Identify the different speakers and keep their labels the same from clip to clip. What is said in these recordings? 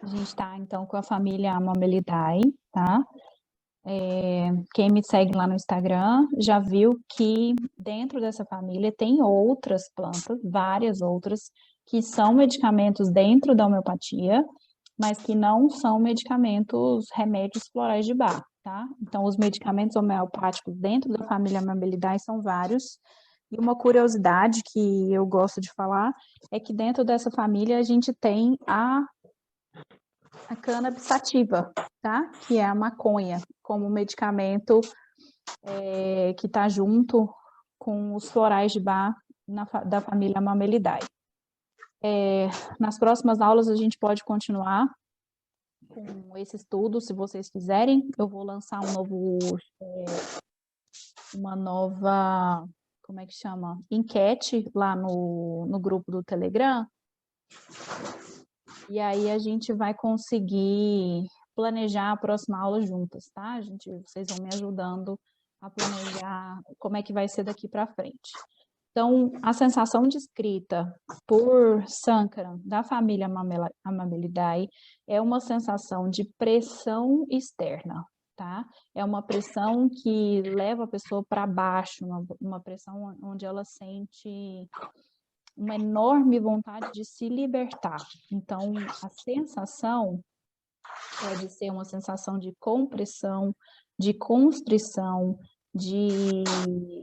Speaker 1: A gente está, então, com a família Mamelidae, tá? Quem me segue lá no Instagram já viu que dentro dessa família tem outras plantas, várias outras, que são medicamentos dentro da homeopatia, mas que não são medicamentos, remédios florais de Bach, tá? Então, os medicamentos homeopáticos dentro da família Mamelidae são vários. E uma curiosidade que eu gosto de falar é que dentro dessa família a gente tem a cannabis sativa, tá? Que é a maconha, como medicamento que está junto com os florais de Bach da família Mamelidae. Nas próximas aulas a gente pode continuar com esse estudo, se vocês quiserem. Eu vou lançar uma nova, como é que chama? Enquete lá no grupo do Telegram. E aí a gente vai conseguir planejar a próxima aula juntas, tá? Vocês vão me ajudando a planejar como é que vai ser daqui para frente. Então, a sensação descrita por Sankaran, da família Mamelidae, é uma sensação de pressão externa, tá? É uma pressão que leva a pessoa para baixo, uma pressão onde ela sente uma enorme vontade de se libertar. Então, a sensação pode ser uma sensação de compressão, de constrição, de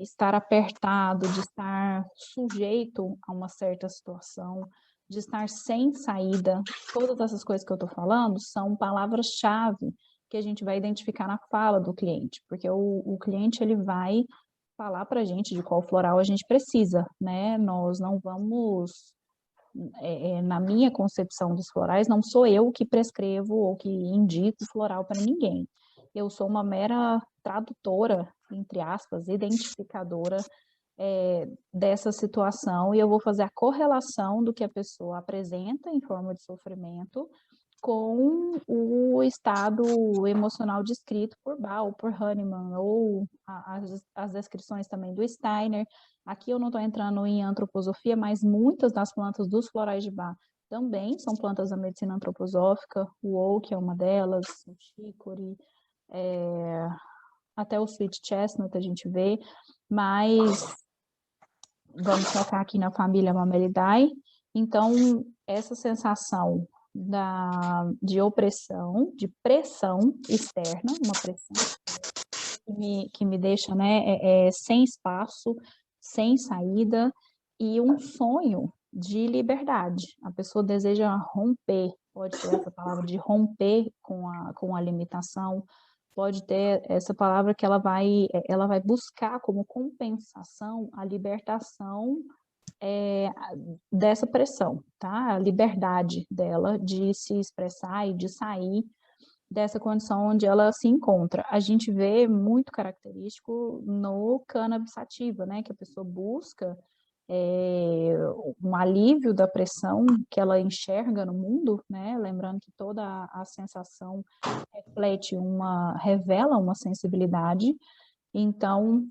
Speaker 1: estar apertado, de estar sujeito a uma certa situação, de estar sem saída. Todas essas coisas que eu estou falando são palavras-chave que a gente vai identificar na fala do cliente, porque o cliente ele vai falar para a gente de qual floral a gente precisa, né? Nós não vamos, na minha concepção dos florais, não sou eu que prescrevo ou que indico floral para ninguém. Eu sou uma mera tradutora, entre aspas, identificadora dessa situação, e eu vou fazer a correlação do que a pessoa apresenta em forma de sofrimento com o estado emocional descrito por Bach, ou por Hahnemann, ou as descrições também do Steiner. Aqui eu não estou entrando em antroposofia, mas muitas das plantas dos florais de Bach também são plantas da medicina antroposófica. O oak é uma delas, o chicory, até o sweet chestnut a gente vê, mas vamos focar aqui na família Mamelidae. Então, essa sensação de opressão, de pressão externa, uma pressão que me deixa, né, sem espaço, sem saída, e um sonho de liberdade. A pessoa deseja romper, pode ser essa palavra de romper com a limitação, pode ter essa palavra que ela vai buscar como compensação a libertação dessa pressão, tá? A liberdade dela de se expressar e de sair dessa condição onde ela se encontra. A gente vê muito característico no cannabis sativa, né? Que a pessoa busca um alívio da pressão que ela enxerga no mundo, né? Lembrando que toda a sensação revela uma sensibilidade, então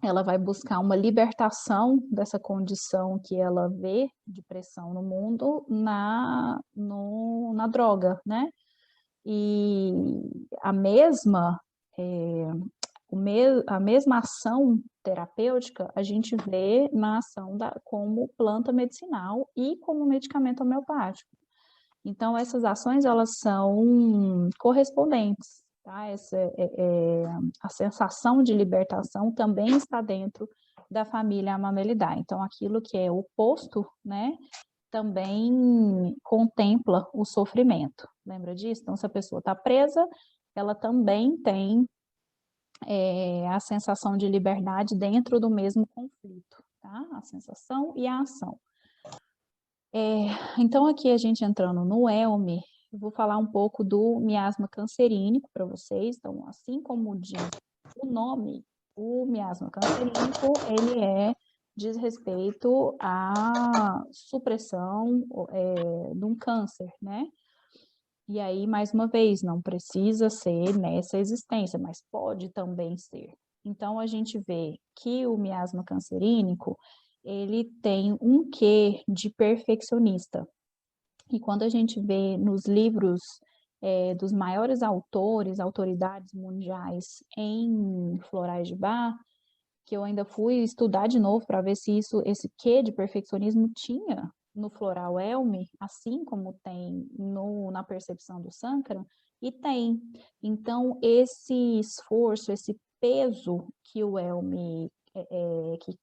Speaker 1: ela vai buscar uma libertação dessa condição que ela vê de pressão no mundo na droga, né? E a mesma ação terapêutica a gente vê na ação como planta medicinal e como medicamento homeopático. Então, essas ações, elas são correspondentes, tá? A sensação de libertação também está dentro da família Mamelidae. Então, aquilo que é oposto, né, também contempla o sofrimento. Lembra disso? Então, se a pessoa está presa, ela também tem a sensação de liberdade dentro do mesmo conflito, tá? A sensação e a ação. Então, aqui a gente entrando no ELME, eu vou falar um pouco do miasma cancerínico para vocês. Então, assim como diz o nome, o miasma cancerínico, ele diz respeito à supressão de um câncer, né? E aí, mais uma vez, não precisa ser nessa existência, mas pode também ser. Então, a gente vê que o miasma cancerínico, ele tem um quê de perfeccionista. E quando a gente vê nos livros dos maiores autores, autoridades mundiais em florais de Bach, que eu ainda fui estudar de novo para ver se esse quê de perfeccionismo tinha no floral Elme, assim como tem na percepção do Sankara, e tem. Então, esse esforço, esse peso que o Elme, que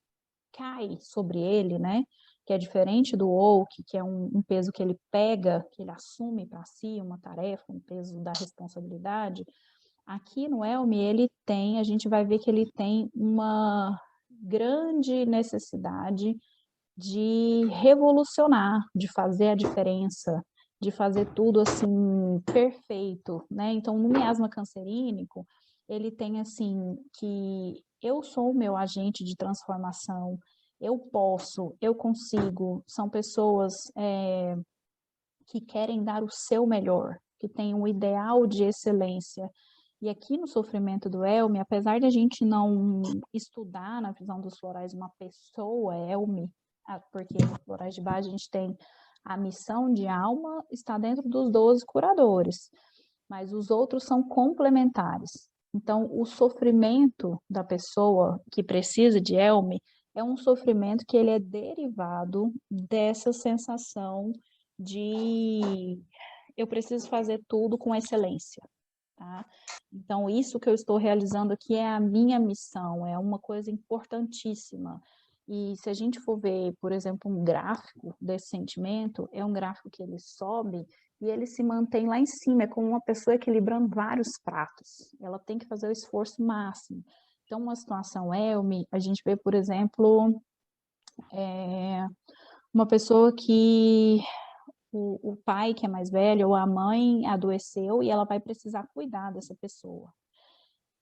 Speaker 1: cai sobre ele, né? Que é diferente do Oak, que é um peso que ele pega, que ele assume para si uma tarefa, um peso da responsabilidade. Aqui no Elme, a gente vai ver que ele tem uma grande necessidade de revolucionar, de fazer a diferença, de fazer tudo assim perfeito, né? Então, no miasma cancerínico, ele tem assim que eu sou o meu agente de transformação, eu posso, eu consigo. São pessoas que querem dar o seu melhor, que têm um ideal de excelência. E aqui no sofrimento do Elme, apesar de a gente não estudar na visão dos florais uma pessoa Elme, porque no Florais de Bach a gente tem a missão de alma, está dentro dos 12 curadores, mas os outros são complementares. Então, o sofrimento da pessoa que precisa de Elme é um sofrimento que ele é derivado dessa sensação de eu preciso fazer tudo com excelência, tá? Então, isso que eu estou realizando aqui é a minha missão, é uma coisa importantíssima. E se a gente for ver, por exemplo, um gráfico desse sentimento, é um gráfico que ele sobe e ele se mantém lá em cima, é como uma pessoa equilibrando vários pratos. Ela tem que fazer o esforço máximo. Então, uma situação Elme, a gente vê, por exemplo, uma pessoa que o pai, que é mais velho, ou a mãe adoeceu e ela vai precisar cuidar dessa pessoa.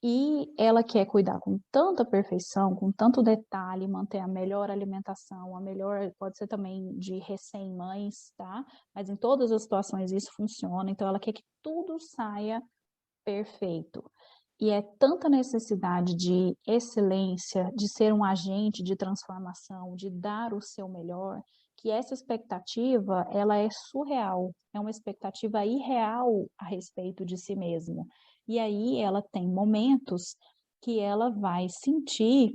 Speaker 1: E ela quer cuidar com tanta perfeição, com tanto detalhe, manter a melhor alimentação, a melhor, pode ser também de recém-mães, tá? Mas em todas as situações isso funciona, então ela quer que tudo saia perfeito. E é tanta necessidade de excelência, de ser um agente de transformação, de dar o seu melhor, que essa expectativa, ela é surreal, é uma expectativa irreal a respeito de si mesmo. E aí ela tem momentos que ela vai sentir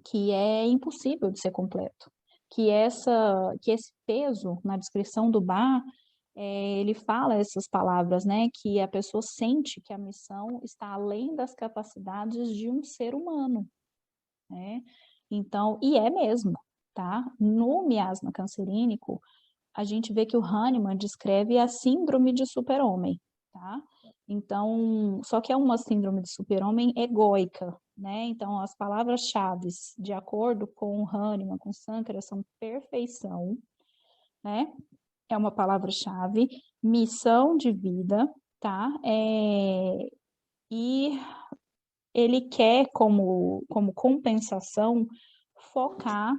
Speaker 1: que é impossível de ser completo, que esse peso na descrição do bar, ele fala essas palavras, né, que a pessoa sente que a missão está além das capacidades de um ser humano, né? Então, e é mesmo, tá? No miasma cancerínico, a gente vê que o Hahnemann descreve a síndrome de super-homem, tá? Então, só que é uma síndrome de super-homem egóica, né? Então, as palavras-chave, de acordo com o Hahnemann, com o Sankara, são perfeição, né? É uma palavra-chave, missão de vida, tá? E ele quer, como compensação, focar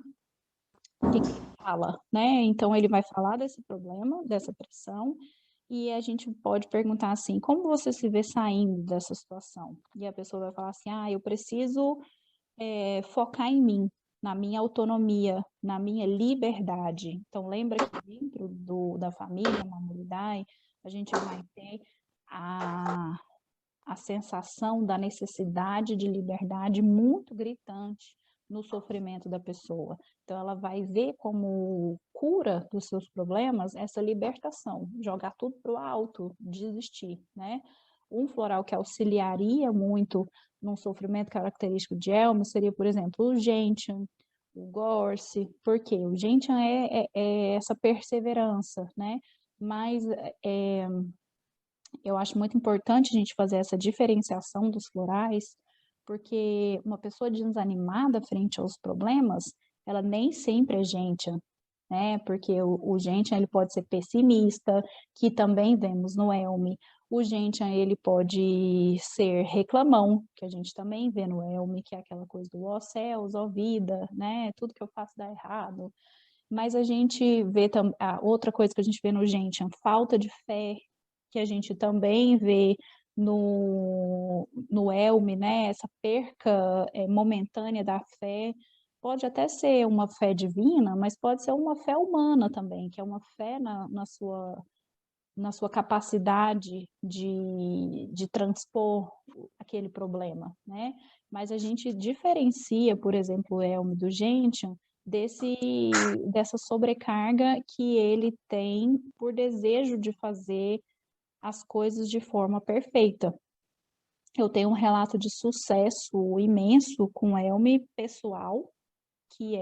Speaker 1: o que ele fala, né? Então, ele vai falar desse problema, dessa pressão, e a gente pode perguntar assim, como você se vê saindo dessa situação? E a pessoa vai falar assim, eu preciso focar em mim, na minha autonomia, na minha liberdade. Então, lembra que dentro da família, Mamuridai, a gente vai ter a sensação da necessidade de liberdade muito gritante no sofrimento da pessoa. Então, ela vai ver como cura dos seus problemas essa libertação, jogar tudo para o alto, desistir, né? Um floral que auxiliaria muito num sofrimento característico de Elma seria, por exemplo, o Gentian, o Gorse, porque o Gentian é essa perseverança, né? Mas eu acho muito importante a gente fazer essa diferenciação dos florais, porque uma pessoa desanimada frente aos problemas, ela nem sempre é gentian, né? Porque o gentian, ele pode ser pessimista, que também vemos no Elme. O gentian, ele pode ser reclamão, que a gente também vê no Elme, que é aquela coisa do ó céus, ó vida, né? Tudo que eu faço dá errado. Mas a gente vê, a outra coisa que a gente vê no gentian, falta de fé, que a gente também vê no Elme, né? Essa perca momentânea da fé. pode até ser uma fé divina, mas pode ser uma fé humana também, que é uma fé na sua capacidade de transpor aquele problema, né? Mas a gente diferencia, por exemplo, o Elmo do Gentian, dessa sobrecarga que ele tem por desejo de fazer as coisas de forma perfeita. Eu tenho um relato de sucesso imenso com o Elme pessoal, que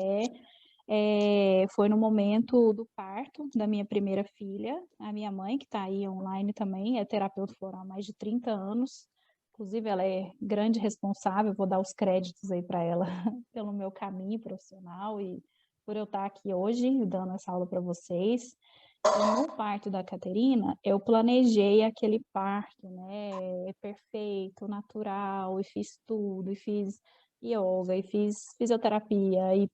Speaker 1: foi no momento do parto da minha primeira filha, a minha mãe, que está aí online também, é terapeuta floral há mais de 30 anos, inclusive ela é grande responsável, vou dar os créditos aí para ela pelo meu caminho profissional e por eu estar aqui hoje dando essa aula para vocês. E no parto da Caterina, eu planejei aquele parto, né, perfeito, natural, e fiz tudo, e fiz yoga, e fiz fisioterapia, e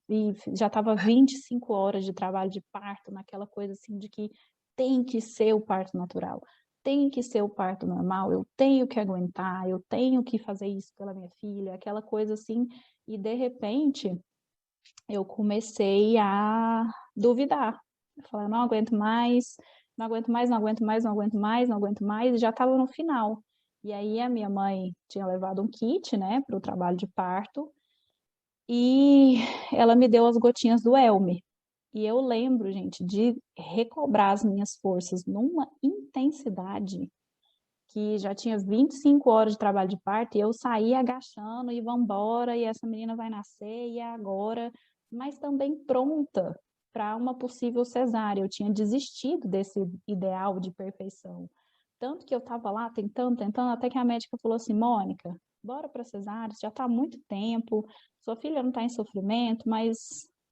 Speaker 1: já estava 25 horas de trabalho de parto, naquela coisa assim de que tem que ser o parto natural, tem que ser o parto normal, eu tenho que aguentar, eu tenho que fazer isso pela minha filha, aquela coisa assim, e de repente eu comecei a duvidar. Eu falei, não aguento mais, não aguento mais, não aguento mais, não aguento mais, não aguento mais, e já estava no final. E aí a minha mãe tinha levado um kit, né, para o trabalho de parto, e ela me deu as gotinhas do Elme. E eu lembro, gente, de recobrar as minhas forças numa intensidade que já tinha 25 horas de trabalho de parto e eu saí agachando e vambora, e essa menina vai nascer e é agora, mas também pronta para uma possível cesárea. Eu tinha desistido desse ideal de perfeição. Tanto que eu estava lá tentando, tentando, até que a médica falou assim, Mônica, bora para cesárea, já está há muito tempo, sua filha não está em sofrimento, mas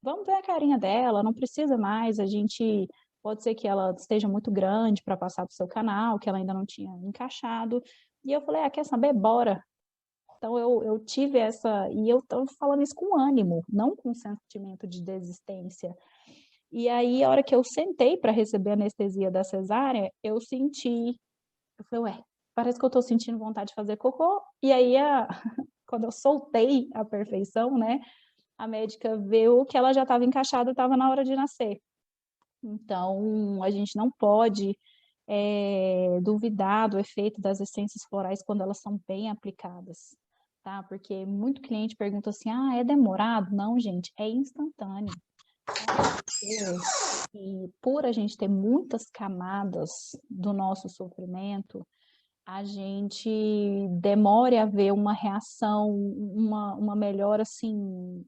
Speaker 1: vamos ver a carinha dela, não precisa mais, a gente pode ser que ela esteja muito grande para passar para o seu canal, que ela ainda não tinha encaixado. E eu falei, quer saber? Bora. Então eu tive essa, e eu estou falando isso com ânimo, não com sentimento de desistência. E aí, a hora que eu sentei para receber a anestesia da cesárea, eu senti, eu falei, ué, parece que eu estou sentindo vontade de fazer cocô. E aí, quando eu soltei a perfeição, né, a médica viu que ela já estava encaixada, estava na hora de nascer. Então, a gente não pode duvidar do efeito das essências florais quando elas são bem aplicadas, tá? Porque muito cliente pergunta assim, é demorado? Não, gente, é instantâneo. E por a gente ter muitas camadas do nosso sofrimento, a gente demora a ver uma reação, uma melhora, assim,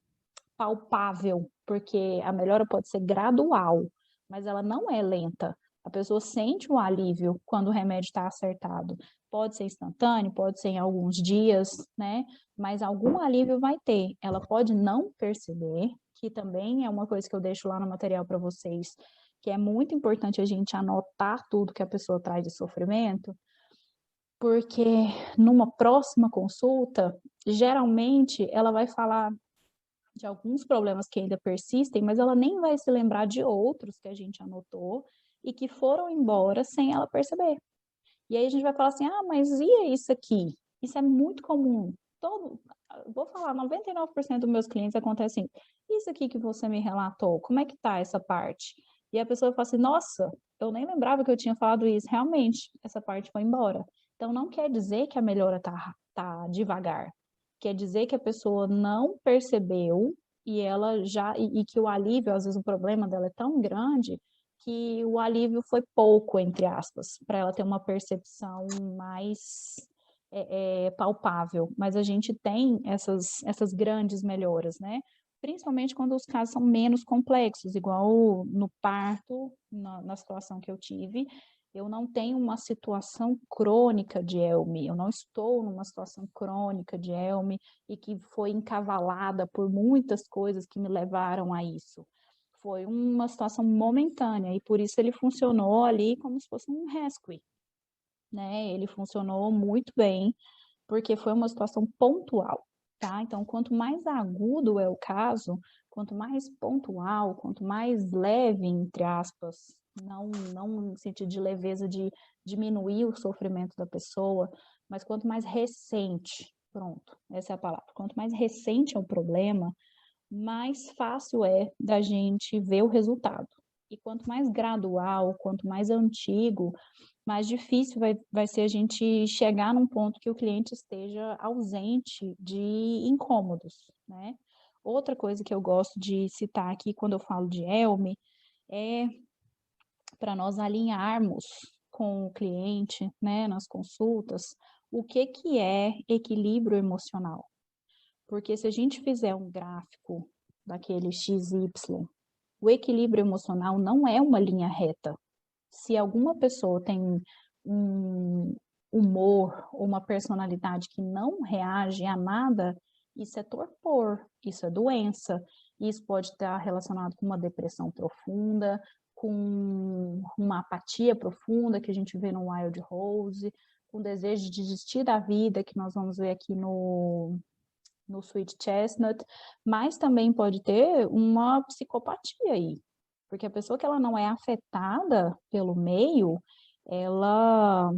Speaker 1: palpável, porque a melhora pode ser gradual, mas ela não é lenta. A pessoa sente um alívio quando o remédio está acertado. Pode ser instantâneo, pode ser em alguns dias, né? Mas algum alívio vai ter. Ela pode não perceber, que também é uma coisa que eu deixo lá no material para vocês, que é muito importante a gente anotar tudo que a pessoa traz de sofrimento, porque numa próxima consulta, geralmente ela vai falar de alguns problemas que ainda persistem, mas ela nem vai se lembrar de outros que a gente anotou e que foram embora sem ela perceber. E aí a gente vai falar assim, mas e isso aqui? Isso é muito comum. Vou falar, 99% dos meus clientes acontece assim, isso aqui que você me relatou, como é que tá essa parte? E a pessoa fala assim, nossa, eu nem lembrava que eu tinha falado isso, realmente, essa parte foi embora. Então não quer dizer que a melhora tá devagar, quer dizer que a pessoa não percebeu e ela e que o alívio, às vezes o problema dela é tão grande que o alívio foi pouco, entre aspas, para ela ter uma percepção mais palpável. Mas a gente tem essas grandes melhoras, né? Principalmente quando os casos são menos complexos, igual no parto, na situação que eu tive, eu não tenho uma situação crônica de ELME, eu não estou numa situação crônica de ELME e que foi encavalada por muitas coisas que me levaram a isso. Foi uma situação momentânea e por isso ele funcionou ali como se fosse um rescue, né? Ele funcionou muito bem porque foi uma situação pontual, tá? Então, quanto mais agudo é o caso, quanto mais pontual, quanto mais leve, entre aspas, não no sentido de leveza de diminuir o sofrimento da pessoa, mas quanto mais recente, pronto, essa é a palavra, quanto mais recente é o problema, mais fácil é da gente ver o resultado. E quanto mais gradual, quanto mais antigo, mais difícil vai ser a gente chegar num ponto que o cliente esteja ausente de incômodos, né? Outra coisa que eu gosto de citar aqui quando eu falo de ELME é para nós alinharmos com o cliente, né, nas consultas, o que é equilíbrio emocional. Porque se a gente fizer um gráfico daquele XY, o equilíbrio emocional não é uma linha reta. Se alguma pessoa tem um humor ou uma personalidade que não reage a nada, isso é torpor, isso é doença, isso pode estar relacionado com uma depressão profunda, com uma apatia profunda que a gente vê no Wild Rose, com desejo de desistir da vida, que nós vamos ver aqui no Sweet Chestnut, mas também pode ter uma psicopatia aí, porque a pessoa que ela não é afetada pelo meio, ela,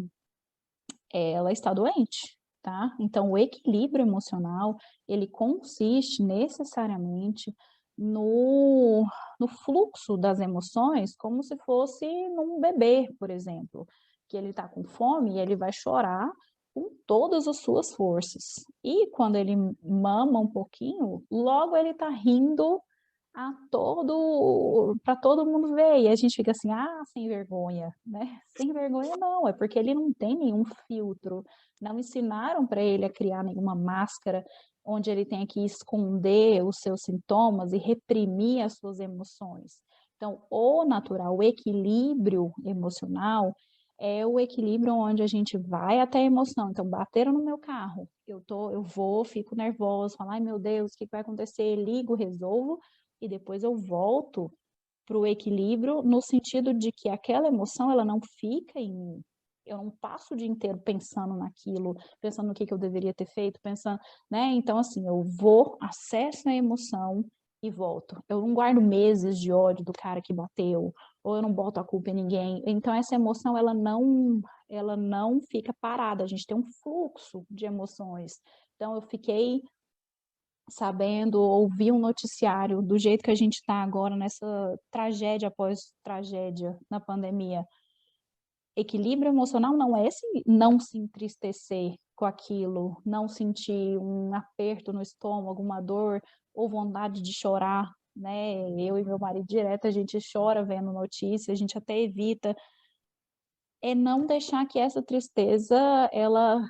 Speaker 1: ela está doente, tá? Então, o equilíbrio emocional, ele consiste necessariamente no fluxo das emoções, como se fosse num bebê, por exemplo, que ele está com fome e ele vai chorar com todas as suas forças. E quando ele mama um pouquinho, logo ele está rindo para todo mundo ver. E a gente fica assim, ah, sem vergonha, né? Sem vergonha não, é porque ele não tem nenhum filtro. Não ensinaram para ele a criar nenhuma máscara onde ele tem que esconder os seus sintomas e reprimir as suas emoções. Então, o natural, o equilíbrio emocional é o equilíbrio onde a gente vai até a emoção. Então, bateram no meu carro, eu vou, fico nervosa, falo, ai meu Deus, o que vai acontecer? Ligo, resolvo, e depois eu volto para o equilíbrio no sentido de que aquela emoção ela não fica em mim. Eu não passo o dia inteiro pensando naquilo, pensando no que eu deveria ter feito, pensando, né? Então, assim, eu vou, acesso a emoção e volto. Eu não guardo meses de ódio do cara que bateu, ou eu não boto a culpa em ninguém. Então, essa emoção, ela não fica parada. A gente tem um fluxo de emoções. Então, eu fiquei sabendo, ouvir um noticiário do jeito que a gente está agora nessa tragédia após tragédia na pandemia. Equilíbrio emocional não é não se entristecer com aquilo, não sentir um aperto no estômago, uma dor ou vontade de chorar, né? Eu e meu marido direto a gente chora vendo notícia, a gente até evita. É não deixar que essa tristeza ela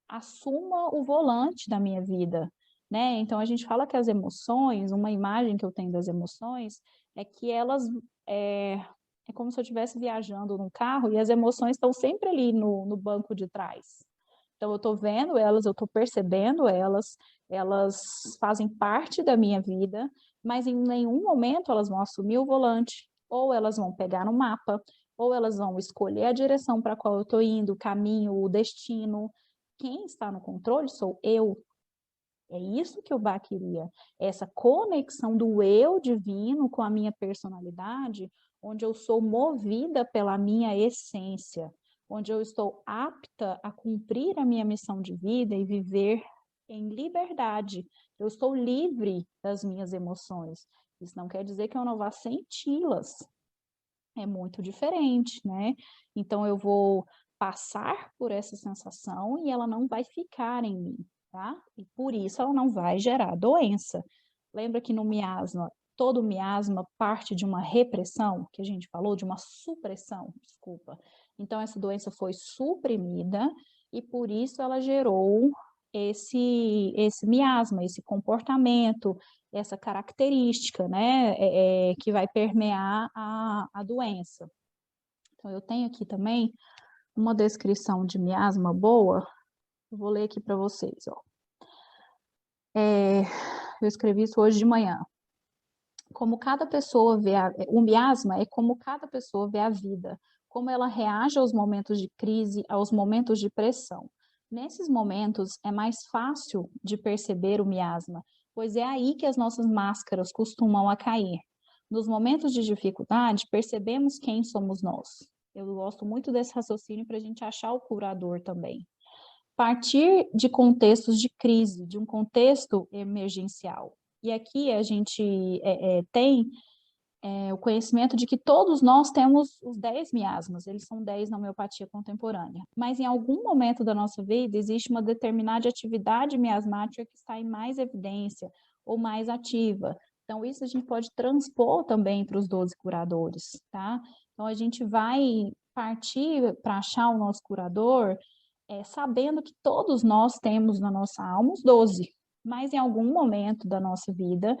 Speaker 1: assuma o volante da minha vida, né? Então a gente fala que as emoções, uma imagem que eu tenho das emoções é que elas é como se eu estivesse viajando num carro e as emoções estão sempre ali no banco de trás. Então eu estou vendo elas, eu estou percebendo elas, elas fazem parte da minha vida, mas em nenhum momento elas vão assumir o volante, ou elas vão pegar no mapa, ou elas vão escolher a direção para a qual eu estou indo, o caminho, o destino. Quem está no controle sou eu. É isso que o Bach queria, essa conexão do eu divino com a minha personalidade, onde eu sou movida pela minha essência, onde eu estou apta a cumprir a minha missão de vida e viver em liberdade. Eu estou livre das minhas emoções. Isso não quer dizer que eu não vá senti-las. É muito diferente, né? Então eu vou passar por essa sensação e ela não vai ficar em mim, tá? E por isso ela não vai gerar doença. Lembra que no miasma, todo miasma parte de uma repressão, que a gente falou, de uma supressão, desculpa. Então essa doença foi suprimida e por isso ela gerou esse miasma, esse comportamento, essa característica, né, que vai permear a doença. Então, eu tenho aqui também uma descrição de miasma boa, eu vou ler aqui para vocês, ó. Eu escrevi isso hoje de manhã. Como cada pessoa vê o miasma é como cada pessoa vê a vida, como ela reage aos momentos de crise, aos momentos de pressão. Nesses momentos é mais fácil de perceber o miasma, pois é aí que as nossas máscaras costumam a cair. Nos momentos de dificuldade, percebemos quem somos nós. Eu gosto muito desse raciocínio para a gente achar o curador também. Partir de contextos de crise, de um contexto emergencial. E aqui a gente tem o conhecimento de que todos nós temos os 10 miasmas, eles são 10 na homeopatia contemporânea, mas em algum momento da nossa vida existe uma determinada atividade miasmática que está em mais evidência ou mais ativa. Então, isso a gente pode transpor também para os 12 curadores, tá? Então, a gente vai partir para achar o nosso curador sabendo que todos nós temos na nossa alma os 12, mas em algum momento da nossa vida,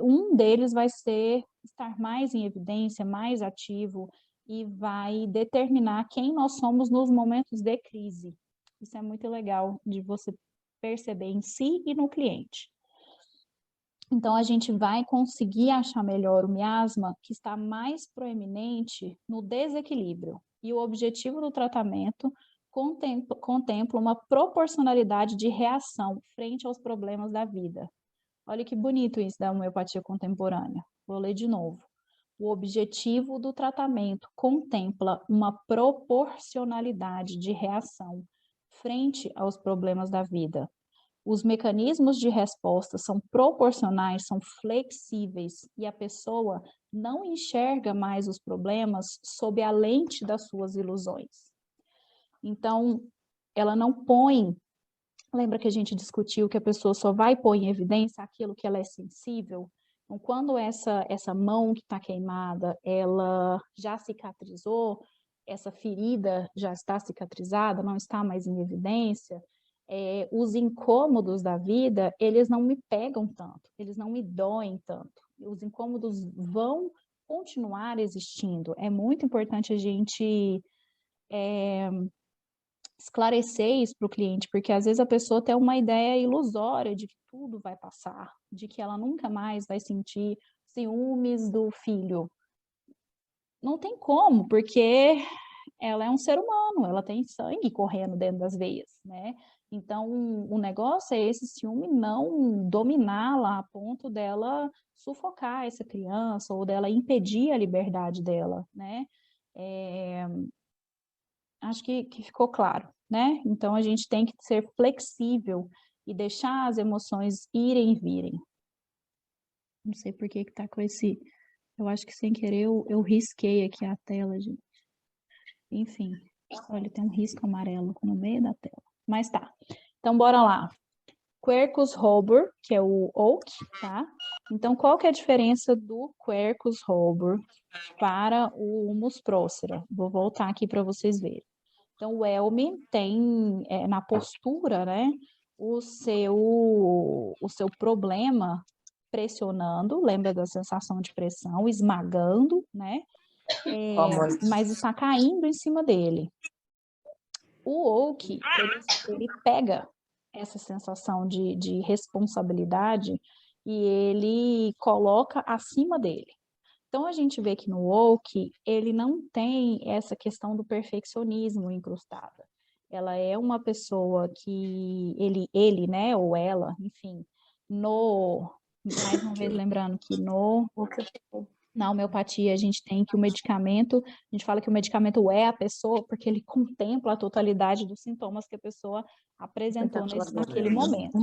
Speaker 1: um deles vai estar mais em evidência, mais ativo, e vai determinar quem nós somos nos momentos de crise. Isso é muito legal de você perceber em si e no cliente. Então, a gente vai conseguir achar melhor o miasma que está mais proeminente no desequilíbrio. E o objetivo do tratamento contempla uma proporcionalidade de reação frente aos problemas da vida. Olha que bonito isso da homeopatia contemporânea. Vou ler de novo. O objetivo do tratamento contempla uma proporcionalidade de reação frente aos problemas da vida. Os mecanismos de resposta são proporcionais, são flexíveis, e a pessoa não enxerga mais os problemas sob a lente das suas ilusões. Então, ela não põe... Lembra que a gente discutiu que a pessoa só vai pôr em evidência aquilo que ela é sensível? Então, quando essa mão que está queimada, ela já cicatrizou, essa ferida já está cicatrizada, não está mais em evidência, os incômodos da vida, eles não me pegam tanto, eles não me doem tanto. Os incômodos vão continuar existindo. É muito importante a gente esclarecer isso para o cliente, porque às vezes a pessoa tem uma ideia ilusória de que tudo vai passar, de que ela nunca mais vai sentir ciúmes do filho. Não tem como, porque ela é um ser humano, ela tem sangue correndo dentro das veias, né? Então, o negócio é esse ciúme não dominá-la a ponto dela sufocar essa criança ou dela impedir a liberdade dela, né? Acho que ficou claro, né? Então, a gente tem que ser flexível e deixar as emoções irem e virem. Não sei por que tá com esse... Eu acho que sem querer eu risquei aqui a tela, gente. Enfim, olha, tem um risco amarelo no meio da tela. Mas tá. Então, bora lá. Quercus robur, que é o oak, tá? Então, qual que é a diferença do Quercus robur para o Humus procera? Vou voltar aqui para vocês verem. Então, o elme tem na postura, né, o seu problema pressionando, lembra da sensação de pressão, esmagando, né? Mas está caindo em cima dele. O oak, ele pega essa sensação de responsabilidade e ele coloca acima dele. Então, a gente vê que no oak, ele não tem essa questão do perfeccionismo incrustada. Ela é uma pessoa que, ele, né, ou ela, enfim, mais uma vez lembrando que na homeopatia a gente tem que o medicamento, a gente fala que o medicamento é a pessoa porque ele contempla a totalidade dos sintomas que a pessoa apresentou naquele momento.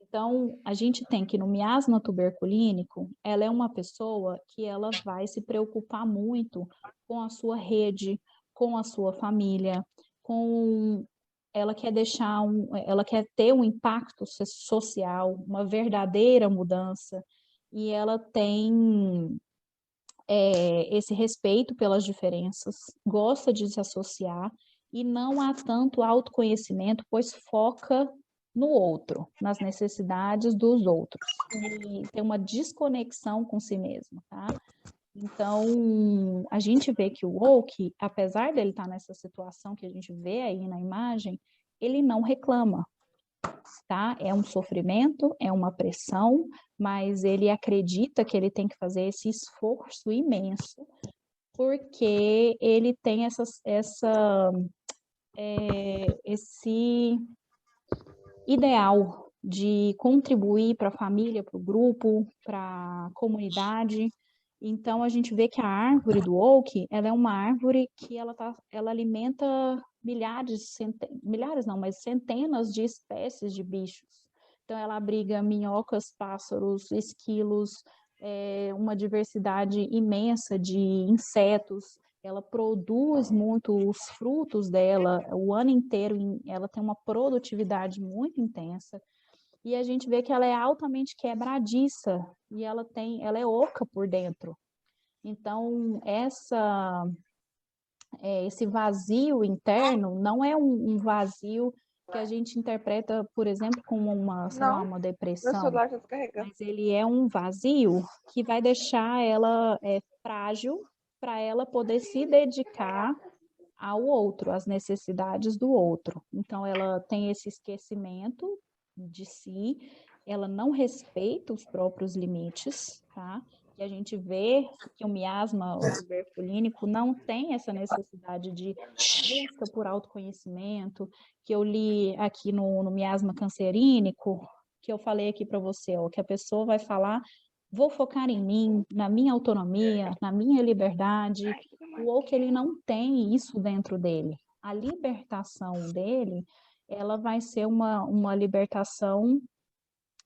Speaker 1: Então, a gente tem que no miasma tuberculínico, ela é uma pessoa que ela vai se preocupar muito com a sua rede, com a sua família, ela quer ela quer ter um impacto social, uma verdadeira mudança, e ela tem esse respeito pelas diferenças, gosta de se associar e não há tanto autoconhecimento, pois foca no outro, nas necessidades dos outros. E tem uma desconexão com si mesmo, tá? Então, a gente vê que o woke, apesar dele estar nessa situação que a gente vê aí na imagem, ele não reclama, tá? É um sofrimento, é uma pressão, mas ele acredita que ele tem que fazer esse esforço imenso, porque ele tem esse ideal de contribuir para a família, para o grupo, para a comunidade. Então, a gente vê que a árvore do oak, ela é uma árvore que ela alimenta milhares não, mas centenas de espécies de bichos. Então, ela abriga minhocas, pássaros, esquilos, uma diversidade imensa de insetos. Ela produz muito os frutos dela o ano inteiro, ela tem uma produtividade muito intensa. E a gente vê que ela é altamente quebradiça e ela é oca por dentro. Então, esse vazio interno não é um vazio que a gente interpreta, por exemplo, como sei lá, uma
Speaker 2: Meu
Speaker 1: depressão,
Speaker 2: celular tá descarregando.
Speaker 1: mas ele é um vazio que vai deixar ela frágil para ela poder se dedicar ao outro, às necessidades do outro. Então, ela tem esse esquecimento de si, ela não respeita os próprios limites, tá? E a gente vê que o miasma tuberculínico não tem essa necessidade de busca por autoconhecimento, que eu li aqui no miasma cancerínico, que eu falei aqui para você, ó, que a pessoa vai falar, vou focar em mim, na minha autonomia, na minha liberdade. O woke, ele não tem isso dentro dele. A libertação dele, ela vai ser uma libertação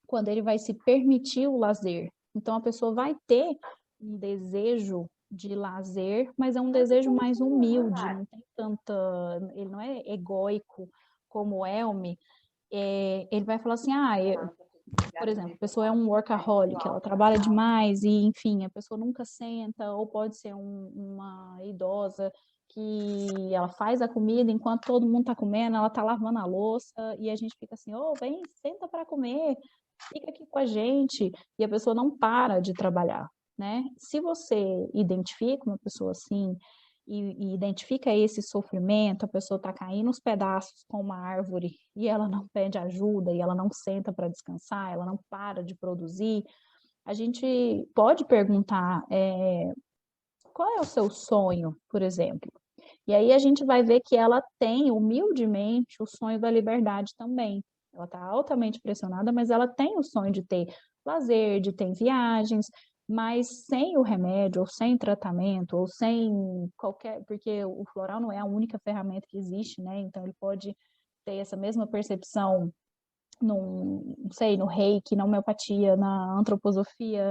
Speaker 1: quando ele vai se permitir o lazer. Então, a pessoa vai ter um desejo de lazer, mas é um desejo mais humilde, não tem tanta... Ele não é egóico como o Elme. Ele vai falar assim, por exemplo, a pessoa é um workaholic, ela trabalha demais e, enfim, a pessoa nunca senta, ou pode ser uma idosa que ela faz a comida enquanto todo mundo está comendo, ela está lavando a louça e a gente fica assim, vem, senta para comer, fica aqui com a gente, e a pessoa não para de trabalhar, né? Se você identifica uma pessoa assim, e identifica esse sofrimento, a pessoa está caindo nos pedaços com uma árvore e ela não pede ajuda, e ela não senta para descansar, ela não para de produzir, a gente pode perguntar qual é o seu sonho, por exemplo? E aí a gente vai ver que ela tem, humildemente, o sonho da liberdade também. Ela está altamente pressionada, mas ela tem o sonho de ter lazer, de ter viagens, mas sem o remédio, ou sem tratamento, ou sem qualquer... Porque o floral não é a única ferramenta que existe, né? Então ele pode ter essa mesma percepção não sei, no reiki, na homeopatia, na antroposofia,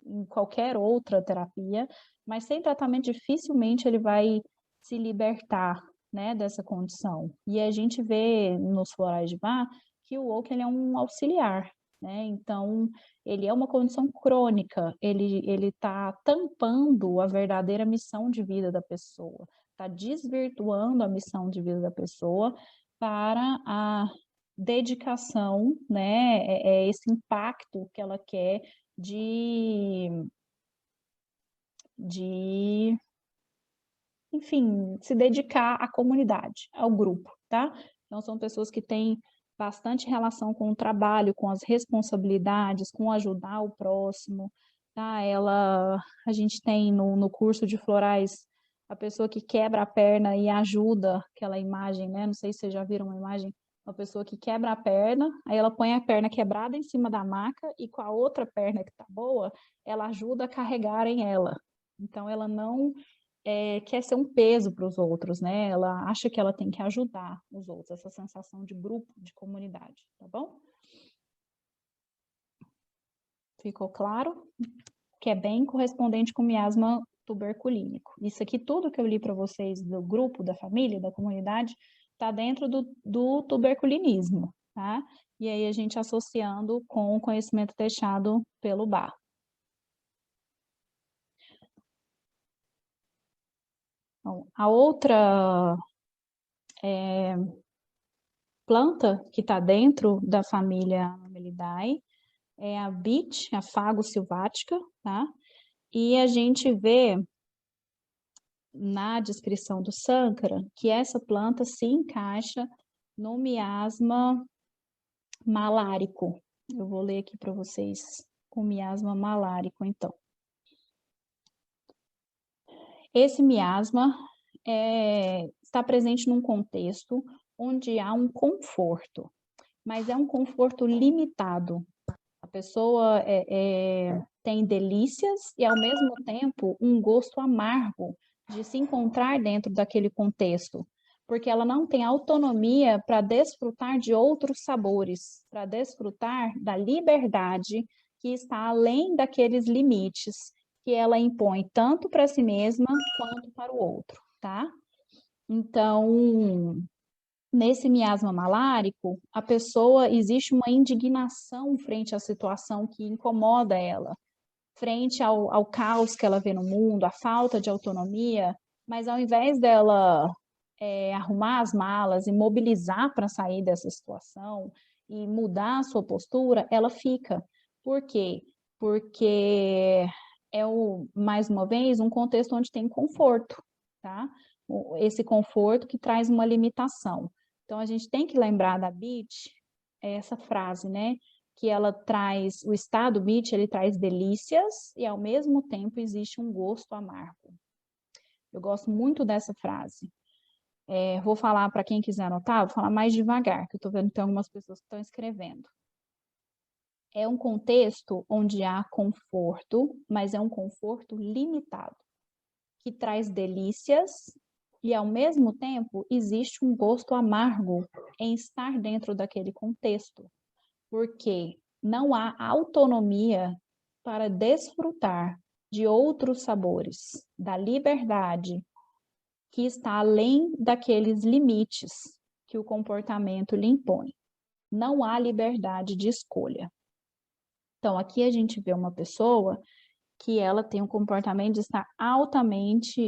Speaker 1: em qualquer outra terapia, mas sem tratamento dificilmente ele vai se libertar, né, dessa condição. E a gente vê nos florais de Bach que o Woke ele é um auxiliar, né? Então, ele é uma condição crônica, ele está tampando a verdadeira missão de vida da pessoa, está desvirtuando a missão de vida da pessoa para a dedicação, né, esse impacto que ela quer de, enfim, se dedicar à comunidade, ao grupo, tá? Então, são pessoas que têm bastante relação com o trabalho, com as responsabilidades, com ajudar o próximo, tá? A gente tem no curso de florais a pessoa que quebra a perna e ajuda, aquela imagem, né? Não sei se vocês já viram uma imagem, uma pessoa que quebra a perna, aí ela põe a perna quebrada em cima da maca e com a outra perna que tá boa, ela ajuda a carregarem ela. Então, ela não quer ser um peso para os outros, né? Ela acha que ela tem que ajudar os outros, essa sensação de grupo, de comunidade, tá bom? Ficou claro? Que é bem correspondente com miasma tuberculínico. Isso aqui, tudo que eu li para vocês do grupo, da família, da comunidade, está dentro do tuberculinismo, tá? E aí a gente associando com o conhecimento deixado pelo Bach. Então, a outra planta que está dentro da família Amelidae é a beech, a fago silvática, tá? E a gente vê na descrição do Sankara que essa planta se encaixa no miasma malárico. Eu vou ler aqui para vocês o miasma malárico, então. Esse miasma está presente num contexto onde há um conforto, mas é um conforto limitado. A pessoa tem delícias e, ao mesmo tempo, um gosto amargo de se encontrar dentro daquele contexto. porque ela não tem autonomia para desfrutar de outros sabores, para desfrutar da liberdade que está além daqueles limites que ela impõe tanto para si mesma quanto para o outro, tá? Então, nesse miasma malárico, a pessoa, existe uma indignação frente à situação que incomoda ela, frente ao caos que ela vê no mundo, a falta de autonomia, mas ao invés dela arrumar as malas e mobilizar para sair dessa situação e mudar a sua postura, ela fica. Por quê? Porque mais uma vez, um contexto onde tem conforto, tá? Esse conforto que traz uma limitação. Então, a gente tem que lembrar da Beach, essa frase, né? Que ela traz, o estado Beach, ele traz delícias e, ao mesmo tempo, existe um gosto amargo. Eu gosto muito dessa frase. Vou falar para quem quiser anotar, vou falar mais devagar, que eu estou vendo que tem algumas pessoas que estão escrevendo. É um contexto onde há conforto, mas é um conforto limitado, que traz delícias e, ao mesmo tempo, existe um gosto amargo em estar dentro daquele contexto, porque não há autonomia para desfrutar de outros sabores, da liberdade que está além daqueles limites que o comportamento lhe impõe. Não há liberdade de escolha. Então, aqui a gente vê uma pessoa que ela tem um comportamento de estar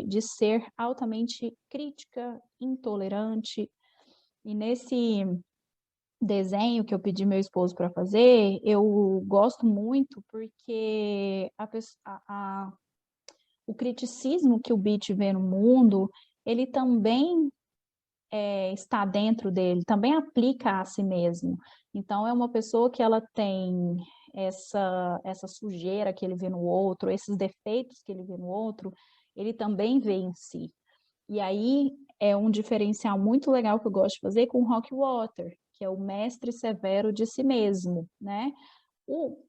Speaker 1: de ser altamente crítica, intolerante. E nesse desenho que eu pedi meu esposo para fazer, eu gosto muito porque o criticismo que o Beach vê no mundo, ele também está dentro dele, também aplica a si mesmo. Então, é uma pessoa que ela tem essa sujeira que ele vê no outro, esses defeitos que ele vê no outro, ele também vê em si. E aí é um diferencial muito legal que eu gosto de fazer com o Rockwater, que é o mestre severo de si mesmo, né? O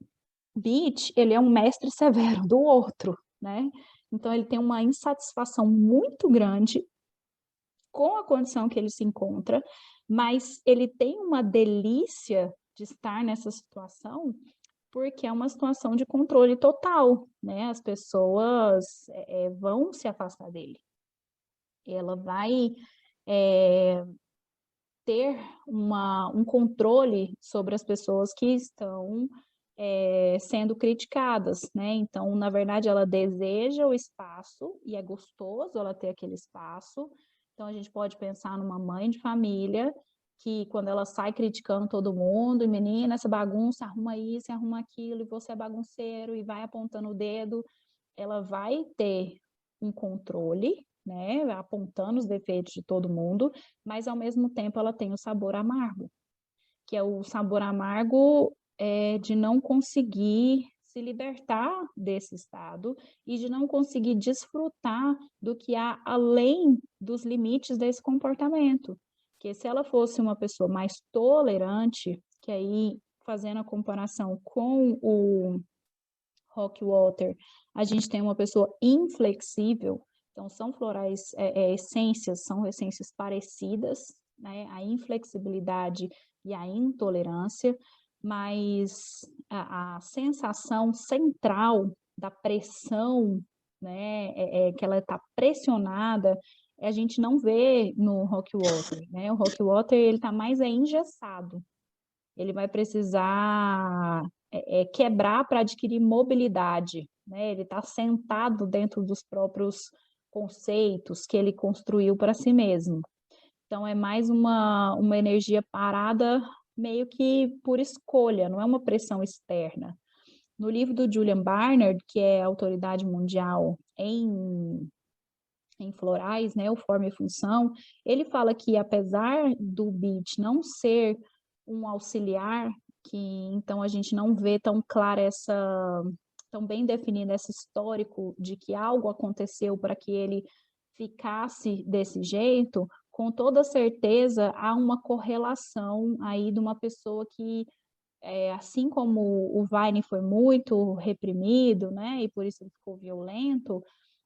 Speaker 1: Beach, ele é um mestre severo do outro, né? Então, ele tem uma insatisfação muito grande com a condição que ele se encontra, mas ele tem uma delícia de estar nessa situação, porque é uma situação de controle total, né? As pessoas vão se afastar dele. Ela vai ter um controle sobre as pessoas que estão sendo criticadas, né? Então, na verdade, ela deseja o espaço e é gostoso ela ter aquele espaço. Então, a gente pode pensar numa mãe de família que, quando ela sai criticando todo mundo, e menina, essa bagunça, arruma isso, arruma aquilo, e você é bagunceiro, e vai apontando o dedo, ela vai ter um controle, né? Apontando os defeitos de todo mundo, mas, ao mesmo tempo, ela tem o sabor amargo, que é o sabor amargo de não conseguir se libertar desse estado e de não conseguir desfrutar do que há além dos limites desse comportamento. Que se ela fosse uma pessoa mais tolerante, que aí, fazendo a comparação com o Rockwater, a gente tem uma pessoa inflexível, então são florais, essências, são essências parecidas, né? A inflexibilidade e a intolerância, mas a sensação central da pressão, né, que ela está pressionada, a gente não vê no Rockwater, né? O Rockwater, ele está mais engessado, ele vai precisar quebrar para adquirir mobilidade, né? Ele está sentado dentro dos próprios conceitos que ele construiu para si mesmo. Então, é mais uma energia parada meio que por escolha, não é uma pressão externa. No livro do Julian Barnard, que é a autoridade mundial em florais, né, o Forma e Função, ele fala que, apesar do beach não ser um auxiliar, que então a gente não vê tão clara tão bem definida esse histórico de que algo aconteceu para que ele ficasse desse jeito, com toda certeza há uma correlação aí de uma pessoa que, assim como o Vine foi muito reprimido, né, e por isso ele ficou violento,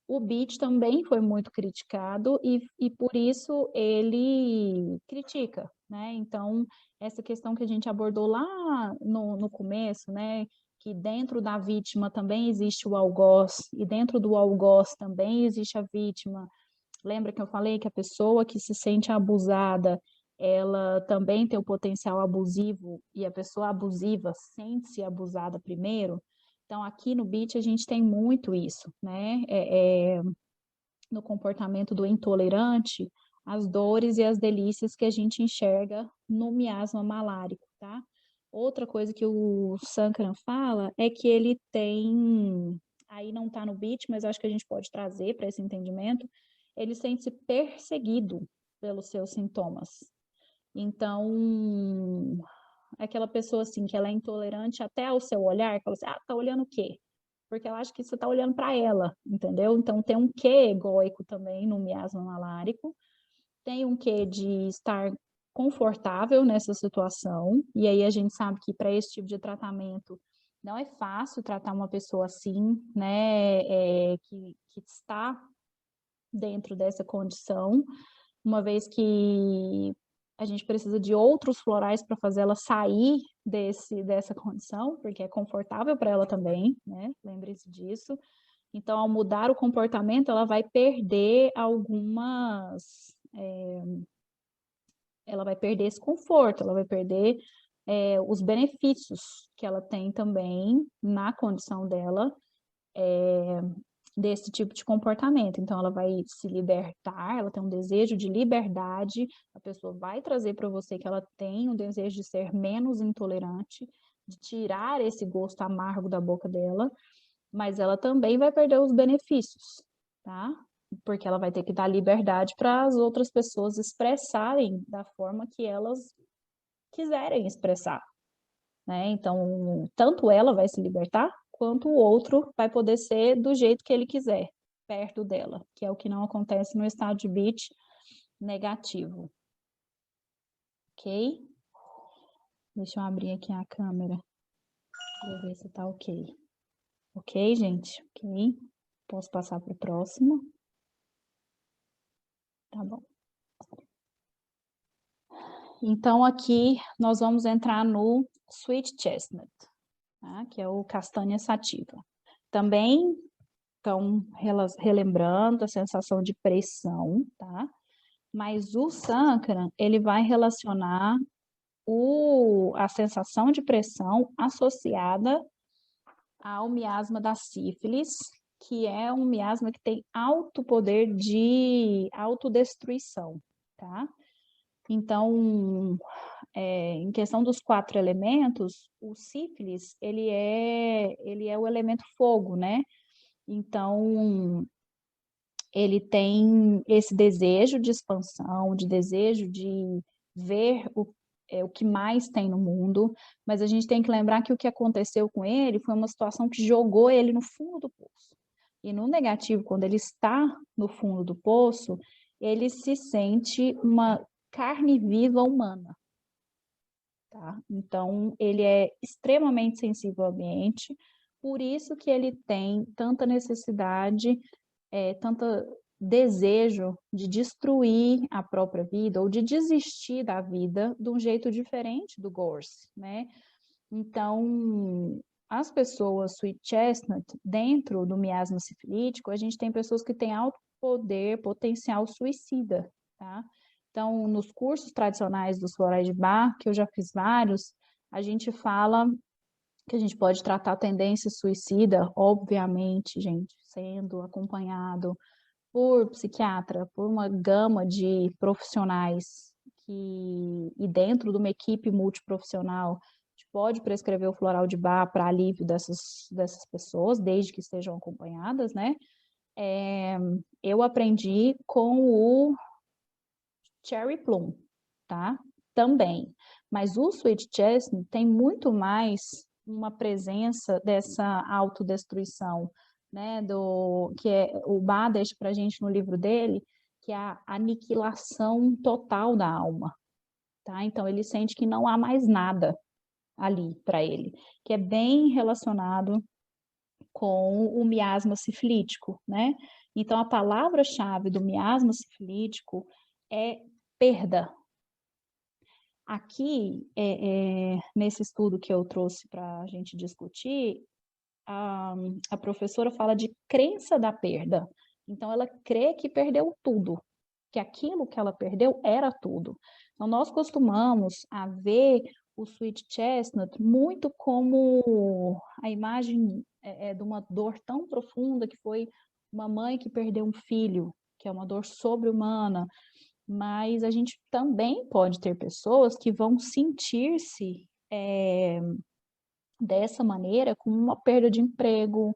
Speaker 1: O beach também foi muito criticado e por isso ele critica, né? Então, essa questão que a gente abordou lá no começo, né? Que dentro da vítima também existe o algoz, e dentro do algoz também existe a vítima. Lembra que eu falei que a pessoa que se sente abusada, ela também tem o potencial abusivo, e a pessoa abusiva sente-se abusada primeiro? Então, aqui no BIT a gente tem muito isso, né? No comportamento do intolerante, as dores e as delícias que a gente enxerga no miasma malárico, tá? Outra coisa que o Sankaran fala é que ele tem, aí não está no BIT, mas acho que a gente pode trazer para esse entendimento, ele sente-se perseguido pelos seus sintomas. Então, aquela pessoa assim, que ela é intolerante até ao seu olhar, fala assim, tá olhando o quê? Porque ela acha que você tá olhando para ela, entendeu? Então tem um quê egóico também no miasma malárico, tem um quê de estar confortável nessa situação, e aí a gente sabe que para esse tipo de tratamento não é fácil tratar uma pessoa assim, né, que está dentro dessa condição, uma vez que a gente precisa de outros florais para fazer ela sair dessa condição, porque é confortável para ela também, né? Lembre-se disso. Então, ao mudar o comportamento, ela vai perder ela vai perder esse conforto, ela vai perder os benefícios que ela tem também na condição dela, desse tipo de comportamento. Então, ela vai se libertar, ela tem um desejo de liberdade, a pessoa vai trazer para você que ela tem um desejo de ser menos intolerante, de tirar esse gosto amargo da boca dela, mas ela também vai perder os benefícios, tá? Porque ela vai ter que dar liberdade para as outras pessoas expressarem da forma que elas quiserem expressar, né? Então, tanto ela vai se libertar, quanto o outro vai poder ser do jeito que ele quiser, perto dela, que é o que não acontece no estado de beat negativo. Ok? Deixa eu abrir aqui a câmera para ver se tá ok. Ok, gente? Ok. Posso passar para o próximo? Tá bom. Então, aqui nós vamos entrar no Sweet Chestnut, tá? Que é o castanha sativa. Também estão relembrando a sensação de pressão, tá? Mas o Sankaran, ele vai relacionar a sensação de pressão associada ao miasma da sífilis, que é um miasma que tem alto poder de autodestruição, tá? Então, em questão dos 4 elementos, o sífilis, ele é o elemento fogo, né? Então, ele tem esse desejo de expansão, de desejo de ver o que mais tem no mundo, mas a gente tem que lembrar que o que aconteceu com ele foi uma situação que jogou ele no fundo do poço. E no negativo, quando ele está no fundo do poço, ele se sente uma carne viva humana. Tá? Então, ele é extremamente sensível ao ambiente, por isso que ele tem tanta necessidade, tanto desejo de destruir a própria vida ou de desistir da vida de um jeito diferente do Gorse, né? Então, as pessoas sweet chestnut, dentro do miasma sifilítico, a gente tem pessoas que têm alto poder, potencial suicida, tá? Então, nos cursos tradicionais dos florais de Bach, que eu já fiz vários, a gente fala que a gente pode tratar a tendência suicida, obviamente, gente, sendo acompanhado por psiquiatra, por uma gama de profissionais e dentro de uma equipe multiprofissional, a gente pode prescrever o floral de Bach para alívio dessas pessoas, desde que estejam acompanhadas, né? Eu aprendi com o Cherry Plum, tá? Também. Mas o Sweet Chestnut tem muito mais uma presença dessa autodestruição, né? O Bach deixa pra gente no livro dele, que é a aniquilação total da alma, tá? Então ele sente que não há mais nada ali para ele, que é bem relacionado com o miasma sifilítico, né? Então, a palavra-chave do miasma sifilítico é perda. Aqui, nesse estudo que eu trouxe para a gente discutir, a professora fala de crença da perda. Então, ela crê que perdeu tudo, que aquilo que ela perdeu era tudo. Então, nós costumamos a ver o Sweet Chestnut muito como a imagem de uma dor tão profunda que foi uma mãe que perdeu um filho, que é uma dor sobre-humana, mas a gente também pode ter pessoas que vão sentir-se dessa maneira com uma perda de emprego,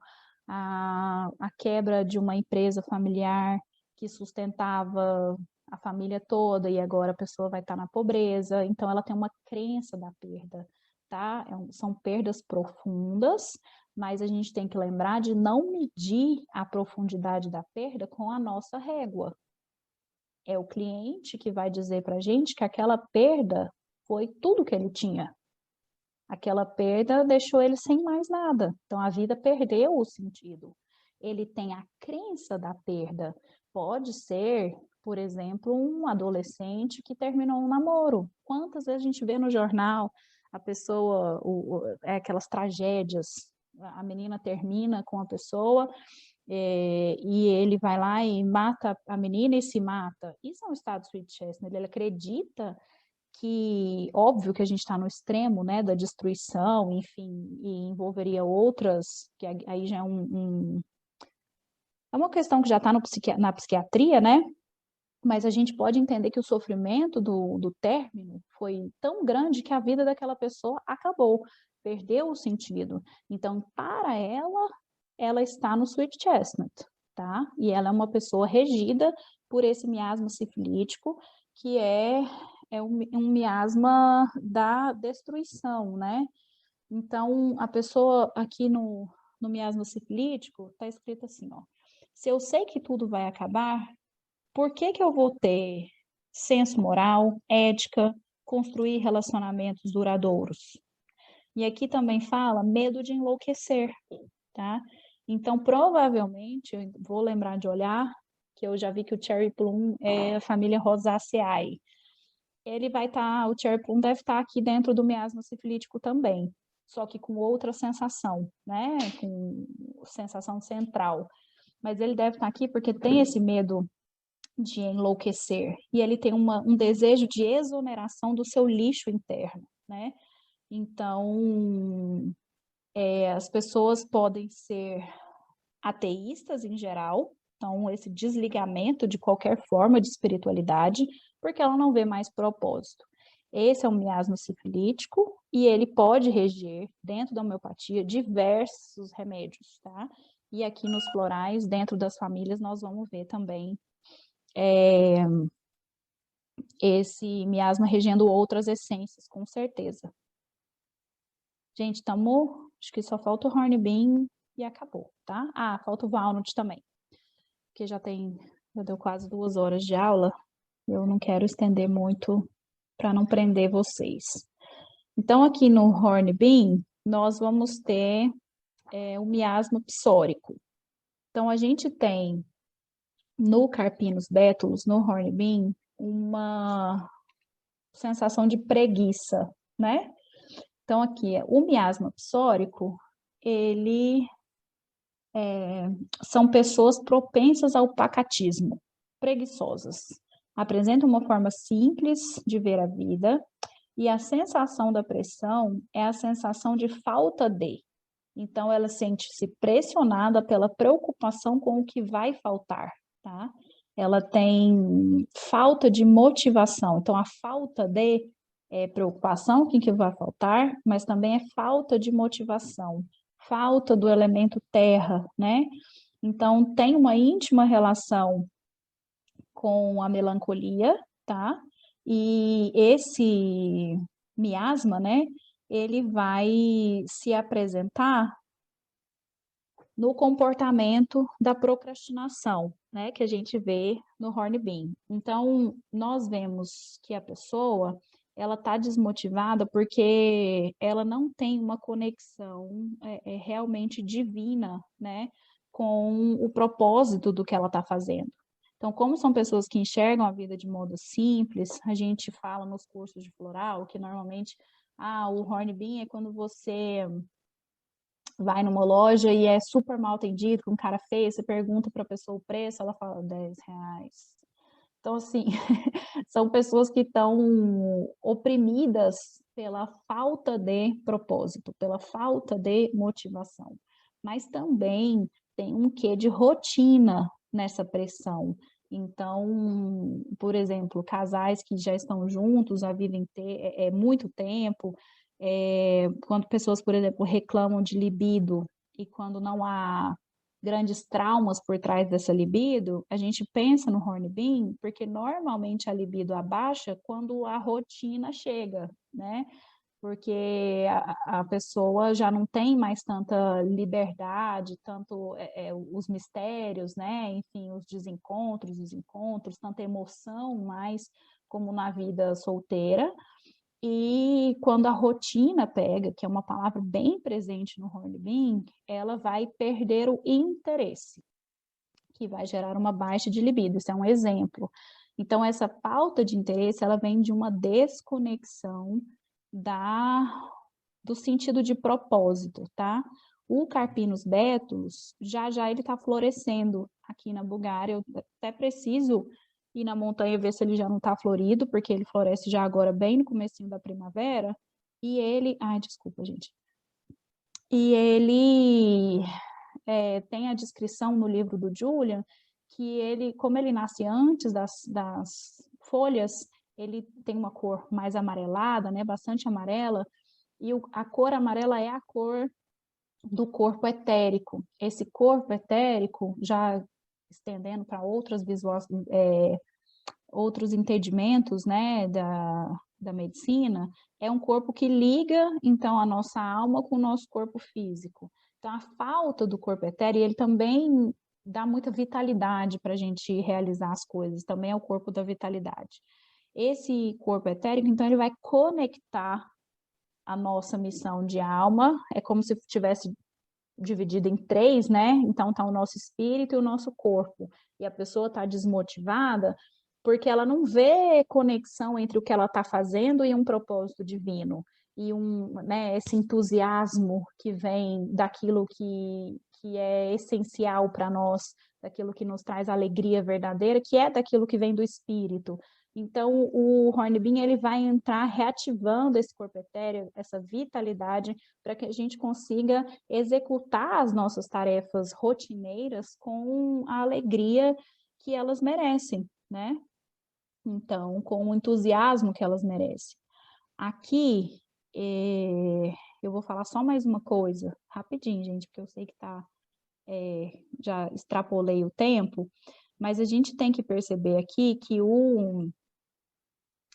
Speaker 1: a quebra de uma empresa familiar que sustentava a família toda e agora a pessoa vai estar na pobreza, então ela tem uma crença da perda, tá? São perdas profundas, mas a gente tem que lembrar de não medir a profundidade da perda com a nossa régua. É o cliente que vai dizer para a gente que aquela perda foi tudo que ele tinha. Aquela perda deixou ele sem mais nada. Então, a vida perdeu o sentido. Ele tem a crença da perda. Pode ser, por exemplo, um adolescente que terminou um namoro. Quantas vezes a gente vê no jornal a pessoa, aquelas tragédias, a menina termina com a pessoa e ele vai lá e mata a menina e se mata. Isso é um estado Sweet Chestnut. Ele acredita que, óbvio que a gente está no extremo, né, da destruição, enfim, e envolveria outras, que aí já é uma questão que já está na psiquiatria, né, mas a gente pode entender que o sofrimento do término foi tão grande que a vida daquela pessoa acabou, perdeu o sentido. Então, para ela está no Sweet Chestnut, tá? E ela é uma pessoa regida por esse miasma sifilítico, que é um miasma da destruição, né? Então, a pessoa aqui no miasma sifilítico, está escrito assim, ó. Se eu sei que tudo vai acabar, por que que eu vou ter senso moral, ética, construir relacionamentos duradouros? E aqui também fala medo de enlouquecer, tá? Então, provavelmente, eu vou lembrar de olhar, que eu já vi que o Cherry Plum é a família Rosaceae. Ele vai estar, o Cherry Plum deve estar aqui dentro do miasma sifilítico também, só que com outra sensação, né? Com sensação central. Mas ele deve estar aqui porque tem esse medo de enlouquecer e ele tem um desejo de exoneração do seu lixo interno, né? Então, as pessoas podem ser ateístas em geral, então esse desligamento de qualquer forma de espiritualidade, porque ela não vê mais propósito. Esse é um miasma sifilítico e ele pode reger, dentro da homeopatia, diversos remédios, tá? E aqui nos florais, dentro das famílias, nós vamos ver também esse miasma regendo outras essências, com certeza. Gente, tamo, acho que só falta o Hornbeam e acabou, tá? Ah, falta o Walnut também, porque já deu quase 2 horas de aula, eu não quero estender muito para não prender vocês. Então, aqui no Hornbeam, nós vamos ter o miasma psórico. Então, a gente tem no Carpinus betulus, no Hornbeam, uma sensação de preguiça, né? Então, aqui, o miasma psórico, ele são pessoas propensas ao pacatismo, preguiçosas. Apresentam uma forma simples de ver a vida e a sensação da pressão é a sensação de falta de. Então, ela sente-se pressionada pela preocupação com o que vai faltar, tá? Ela tem falta de motivação. Então, a falta de preocupação com o que vai faltar, mas também é falta de motivação, falta do elemento terra, né? Então, tem uma íntima relação com a melancolia, tá? E esse miasma, né? Ele vai se apresentar no comportamento da procrastinação, né? Que a gente vê no Hornbeam. Então, nós vemos que a pessoa ela está desmotivada porque ela não tem uma conexão realmente divina, né? com o propósito do que ela está fazendo. Então, como são pessoas que enxergam a vida de modo simples, a gente fala nos cursos de floral que normalmente, o Hornbeam é quando você vai numa loja e é super mal atendido, com cara feia, você pergunta para a pessoa o preço, ela fala R$10. Então, assim, são pessoas que estão oprimidas pela falta de propósito, pela falta de motivação. Mas também tem um quê de rotina nessa pressão. Então, por exemplo, casais que já estão juntos a vida inteira, muito tempo, quando pessoas, por exemplo, reclamam de libido e quando não há grandes traumas por trás dessa libido, a gente pensa no Hornbeam, porque normalmente a libido abaixa quando a rotina chega, né? Porque a pessoa já não tem mais tanta liberdade, tanto os mistérios, né? Enfim, os encontros, tanta emoção mais como na vida solteira. E quando a rotina pega, que é uma palavra bem presente no Hornbeam, ela vai perder o interesse, que vai gerar uma baixa de libido. Isso é um exemplo. Então, essa falta de interesse, ela vem de uma desconexão do sentido de propósito, tá? O Carpinus betulus, já ele está florescendo aqui na Bulgária. Eu até preciso ir na montanha ver se ele já não está florido, porque ele floresce já agora bem no comecinho da primavera. E ele... Ai, desculpa, gente. E ele tem a descrição no livro do Julian, que ele, como ele nasce antes das folhas, ele tem uma cor mais amarelada, né, bastante amarela, e a cor amarela é a cor do corpo etérico. Esse corpo etérico, já estendendo para outros entendimentos, né, da medicina, é um corpo que liga, então, a nossa alma com o nosso corpo físico. Então, a falta do corpo etéreo, ele também dá muita vitalidade para a gente realizar as coisas, também é o corpo da vitalidade. Esse corpo etérico, então, ele vai conectar a nossa missão de alma, é como se tivesse dividido em três, né? Então, tá o nosso espírito e o nosso corpo. E a pessoa está desmotivada porque ela não vê conexão entre o que ela está fazendo e um propósito divino. E esse entusiasmo que vem daquilo que é essencial para nós, daquilo que nos traz alegria verdadeira, que é daquilo que vem do espírito. Então, o Hornbeam, ele vai entrar reativando esse corpo etéreo, essa vitalidade, para que a gente consiga executar as nossas tarefas rotineiras com a alegria que elas merecem, né? Então, com o entusiasmo que elas merecem. Aqui, eu vou falar só mais uma coisa, rapidinho, gente, porque eu sei que já extrapolei o tempo, mas a gente tem que perceber aqui que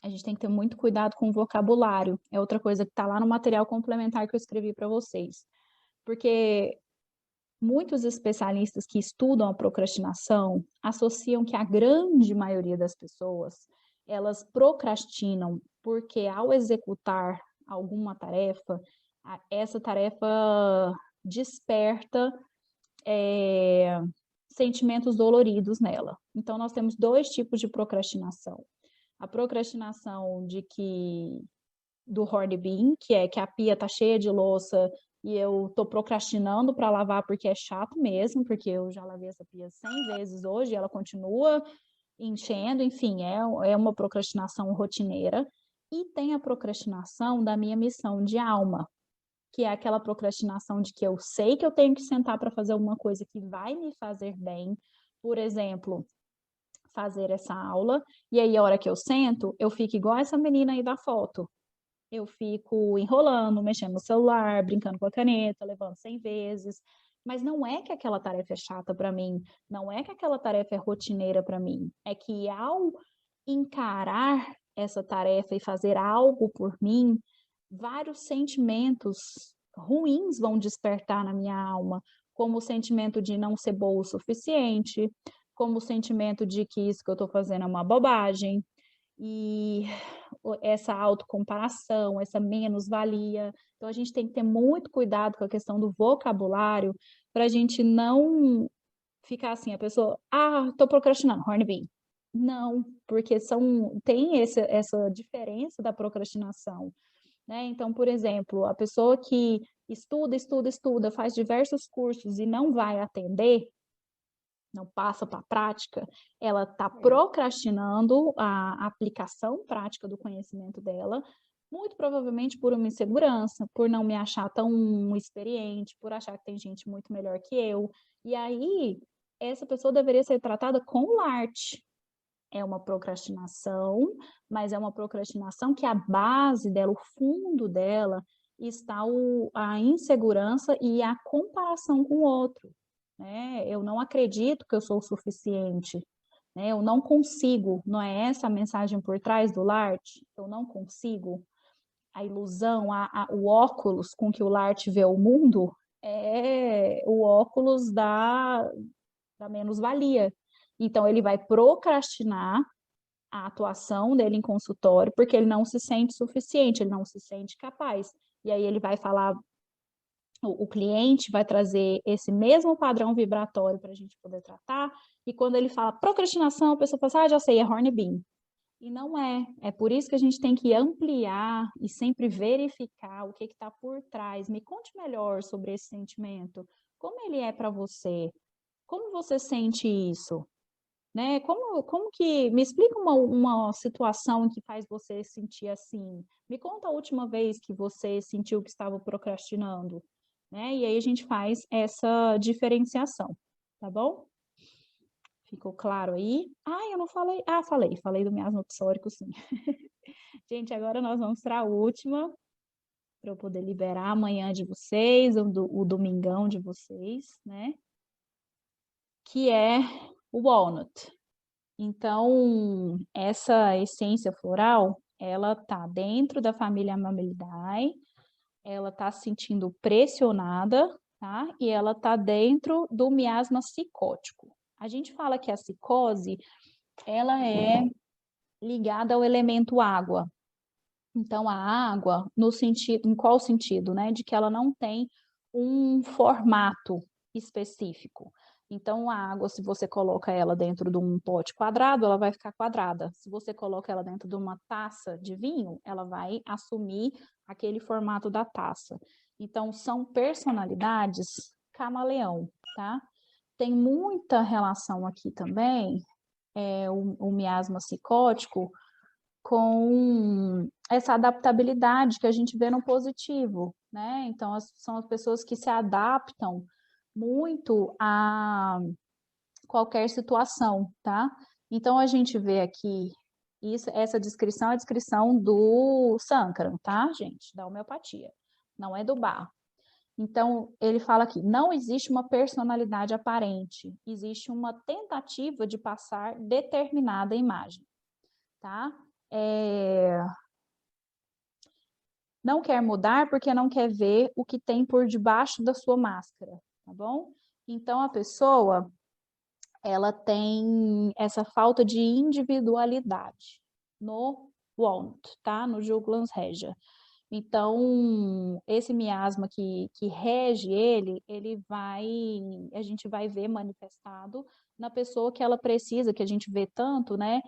Speaker 1: a gente tem que ter muito cuidado com o vocabulário. É outra coisa que está lá no material complementar que eu escrevi para vocês. Porque muitos especialistas que estudam a procrastinação associam que a grande maioria das pessoas, elas procrastinam porque ao executar alguma tarefa, essa tarefa desperta sentimentos doloridos nela. Então, nós temos dois tipos de procrastinação. A procrastinação do Hornbeam, que é que a pia tá cheia de louça e eu tô procrastinando para lavar porque é chato mesmo, porque eu já lavei essa pia 100 vezes hoje e ela continua enchendo, enfim, é uma procrastinação rotineira. E tem a procrastinação da minha missão de alma, que é aquela procrastinação de que eu sei que eu tenho que sentar para fazer alguma coisa que vai me fazer bem. Por exemplo, fazer essa aula, e aí a hora que eu sento, eu fico igual essa menina aí da foto. Eu fico enrolando, mexendo no celular, brincando com a caneta, levando 100 vezes, mas não é que aquela tarefa é chata para mim, não é que aquela tarefa é rotineira para mim, é que ao encarar essa tarefa e fazer algo por mim, vários sentimentos ruins vão despertar na minha alma, como o sentimento de não ser boa o suficiente, como o sentimento de que isso que eu estou fazendo é uma bobagem. E essa autocomparação, essa menos-valia. Então, a gente tem que ter muito cuidado com a questão do vocabulário para a gente não ficar assim, a pessoa, estou procrastinando, Hornbeam. Não, porque tem essa diferença da procrastinação, né? Então, por exemplo, a pessoa que estuda, faz diversos cursos e não vai atender, não passa para a prática, ela está procrastinando a aplicação prática do conhecimento dela, muito provavelmente por uma insegurança, por não me achar tão experiente, por achar que tem gente muito melhor que eu. E aí, essa pessoa deveria ser tratada com LART. É uma procrastinação, mas é uma procrastinação que a base dela, o fundo dela, está a insegurança e a comparação com o outro. Né? Eu não acredito que eu sou o suficiente, né? Eu não consigo, não é essa a mensagem por trás do LART? Eu não consigo. A ilusão, o óculos com que o LART vê o mundo é o óculos da menos-valia. Então, ele vai procrastinar a atuação dele em consultório porque ele não se sente suficiente, ele não se sente capaz. E aí ele vai falar, o cliente vai trazer esse mesmo padrão vibratório para a gente poder tratar, e quando ele fala procrastinação, a pessoa fala, já sei, é Hornbeam. E não é. É por isso que a gente tem que ampliar e sempre verificar o que está por trás. Me conte melhor sobre esse sentimento. Como ele é para você? Como você sente isso? Né? Como que... Me explica uma situação que faz você sentir assim. Me conta a última vez que você sentiu que estava procrastinando. Né? E aí a gente faz essa diferenciação, tá bom? Ficou claro aí? Eu não falei. Falei do miasma psórico, sim. Gente, agora nós vamos para a última, para eu poder liberar amanhã de vocês, o domingão de vocês, né? Que é o walnut. Então, essa essência floral, ela tá dentro da família Mamelidae, ela tá se sentindo pressionada, tá? E ela tá dentro do miasma psicótico. A gente fala que a psicose, ela é ligada ao elemento água. Então, a água, em qual sentido, né? De que ela não tem um formato específico. Então, a água, se você coloca ela dentro de um pote quadrado, ela vai ficar quadrada. Se você coloca ela dentro de uma taça de vinho, ela vai assumir aquele formato da taça. Então, são personalidades camaleão, tá? Tem muita relação aqui também, o miasma psicótico, com essa adaptabilidade que a gente vê no positivo, né? Então, são as pessoas que se adaptam muito a qualquer situação, tá? Então, a gente vê aqui, essa descrição é a descrição do Sankaran, tá, gente? Da homeopatia, não é do Bach. Então, ele fala aqui, não existe uma personalidade aparente, existe uma tentativa de passar determinada imagem, tá? Não quer mudar porque não quer ver o que tem por debaixo da sua máscara, tá bom? Então, a pessoa, ela tem essa falta de individualidade no walnut, tá? No Juglans regia. Então, esse miasma que rege a gente vai ver manifestado na pessoa que ela precisa, que a gente vê tanto, né?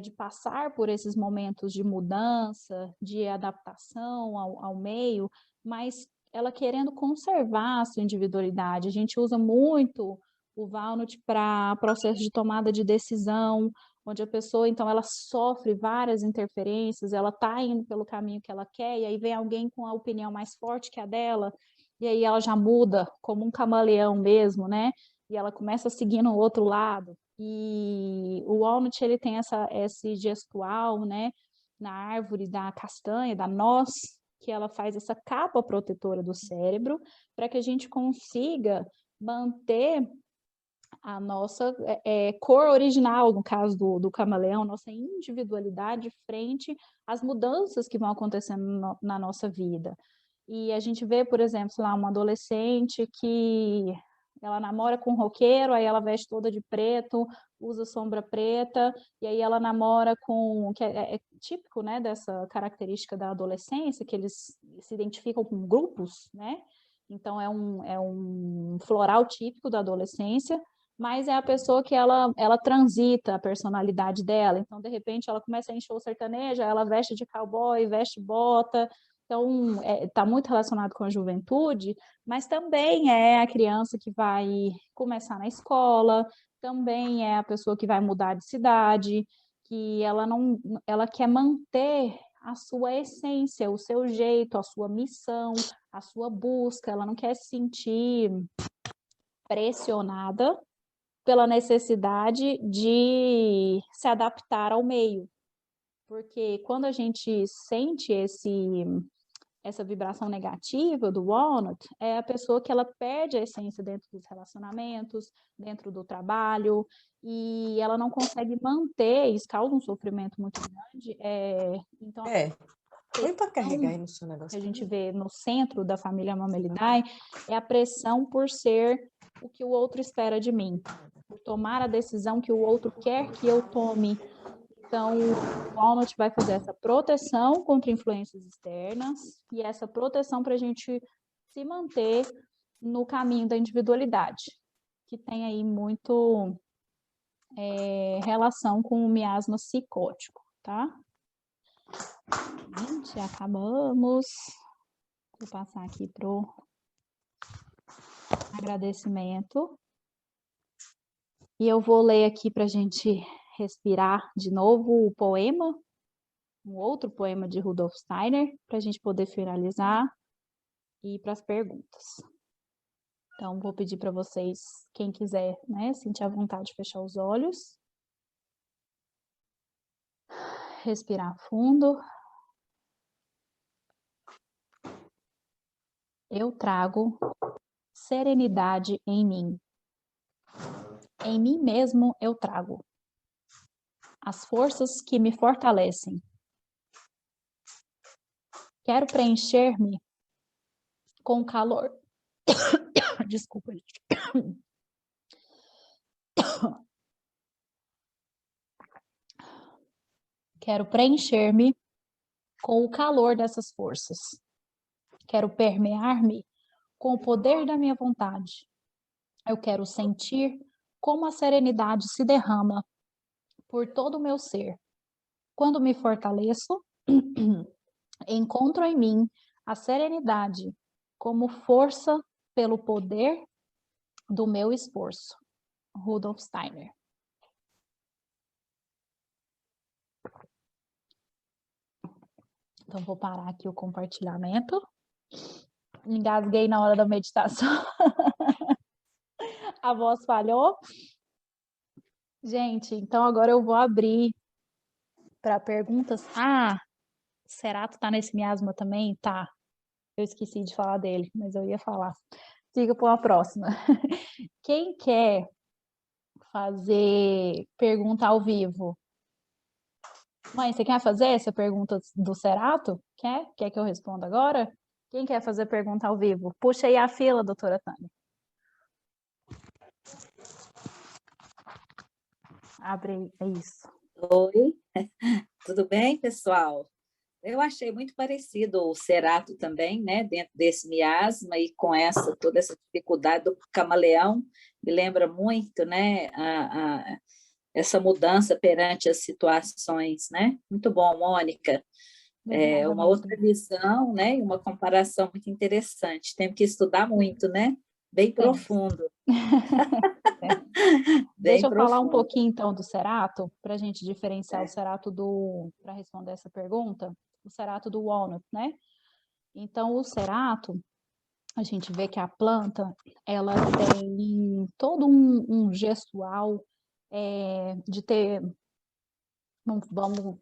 Speaker 1: De passar por esses momentos de mudança, de adaptação ao meio, mas ela querendo conservar a sua individualidade. A gente usa muito o Walnut para processo de tomada de decisão, onde a pessoa, então, ela sofre várias interferências, ela está indo pelo caminho que ela quer, e aí vem alguém com a opinião mais forte que a dela, e aí ela já muda, como um camaleão mesmo, né? E ela começa a seguir no outro lado. E o walnut, ele tem esse gestual, né? Na árvore da castanha, da noz, que ela faz essa capa protetora do cérebro, para que a gente consiga manter a nossa cor original, no caso do camaleão, nossa individualidade frente às mudanças que vão acontecendo na nossa vida. E a gente vê, por exemplo, lá uma adolescente que Ela namora com um roqueiro, aí ela veste toda de preto, usa sombra preta, e aí ela namora com, que é típico, né, dessa característica da adolescência, que eles se identificam com grupos, né? Então é um floral típico da adolescência, mas é a pessoa que ela transita a personalidade dela. Então, de repente, ela começa a encher o sertanejo, ela veste de cowboy, veste bota. Então, está muito relacionado com a juventude, mas também é a criança que vai começar na escola, também é a pessoa que vai mudar de cidade, que ela quer manter a sua essência, o seu jeito, a sua missão, a sua busca, ela não quer se sentir pressionada pela necessidade de se adaptar ao meio. Porque quando a gente sente essa vibração negativa do Walnut, é a pessoa que ela perde a essência dentro dos relacionamentos, dentro do trabalho, e ela não consegue manter, isso causa um sofrimento muito grande. Então,
Speaker 2: põe para carregar aí no seu
Speaker 1: que
Speaker 2: negócio.
Speaker 1: a gente vê no centro da família Mamelidae é a pressão por ser o que o outro espera de mim, por tomar a decisão que o outro quer que eu tome. Então, o Walnut vai fazer essa proteção contra influências externas e essa proteção para a gente se manter no caminho da individualidade, que tem aí muito relação com o miasma psicótico, tá? Gente, acabamos. Vou passar aqui pro agradecimento. E eu vou ler aqui para a gente respirar de novo o poema, um outro poema de Rudolf Steiner, para a gente poder finalizar e ir para as perguntas. Então, vou pedir para vocês, quem quiser, né, sentir a vontade de fechar os olhos. Respirar fundo. Eu trago serenidade em mim. Em mim mesmo eu trago as forças que me fortalecem. Quero preencher-me com calor. Desculpa, gente. Quero preencher-me com o calor dessas forças. Quero permear-me com o poder da minha vontade. Eu quero sentir como a serenidade se derrama por todo o meu ser. Quando me fortaleço, encontro em mim a serenidade como força pelo poder do meu esforço. Rudolf Steiner. Então, vou parar aqui o compartilhamento. Engasguei na hora da meditação. A voz falhou. Gente, então agora eu vou abrir para perguntas. Ah, Cerato tá nesse miasma também? Tá. Eu esqueci de falar dele, mas eu ia falar. Fica para uma próxima. Quem quer fazer pergunta ao vivo? Mãe, você quer fazer essa pergunta do Cerato? Quer? Quer que eu responda agora? Quem quer fazer pergunta ao vivo? Puxa aí a fila, doutora Tânia. Abre isso.
Speaker 3: Oi, tudo bem, pessoal? Eu achei muito parecido o Cerato também, né, dentro desse miasma e com toda essa dificuldade do camaleão, me lembra muito, né, essa mudança perante as situações, né? Muito bom, Mônica. É uma outra visão, né, e uma comparação muito interessante. Temos que estudar muito, né? Bem profundo.
Speaker 1: Deixa eu falar um pouquinho, então, do Cerato, para a gente diferenciar o Cerato para responder essa pergunta, o Cerato do Walnut, né? Então, o Cerato, a gente vê que a planta, ela tem todo um gestual de ter... Vamos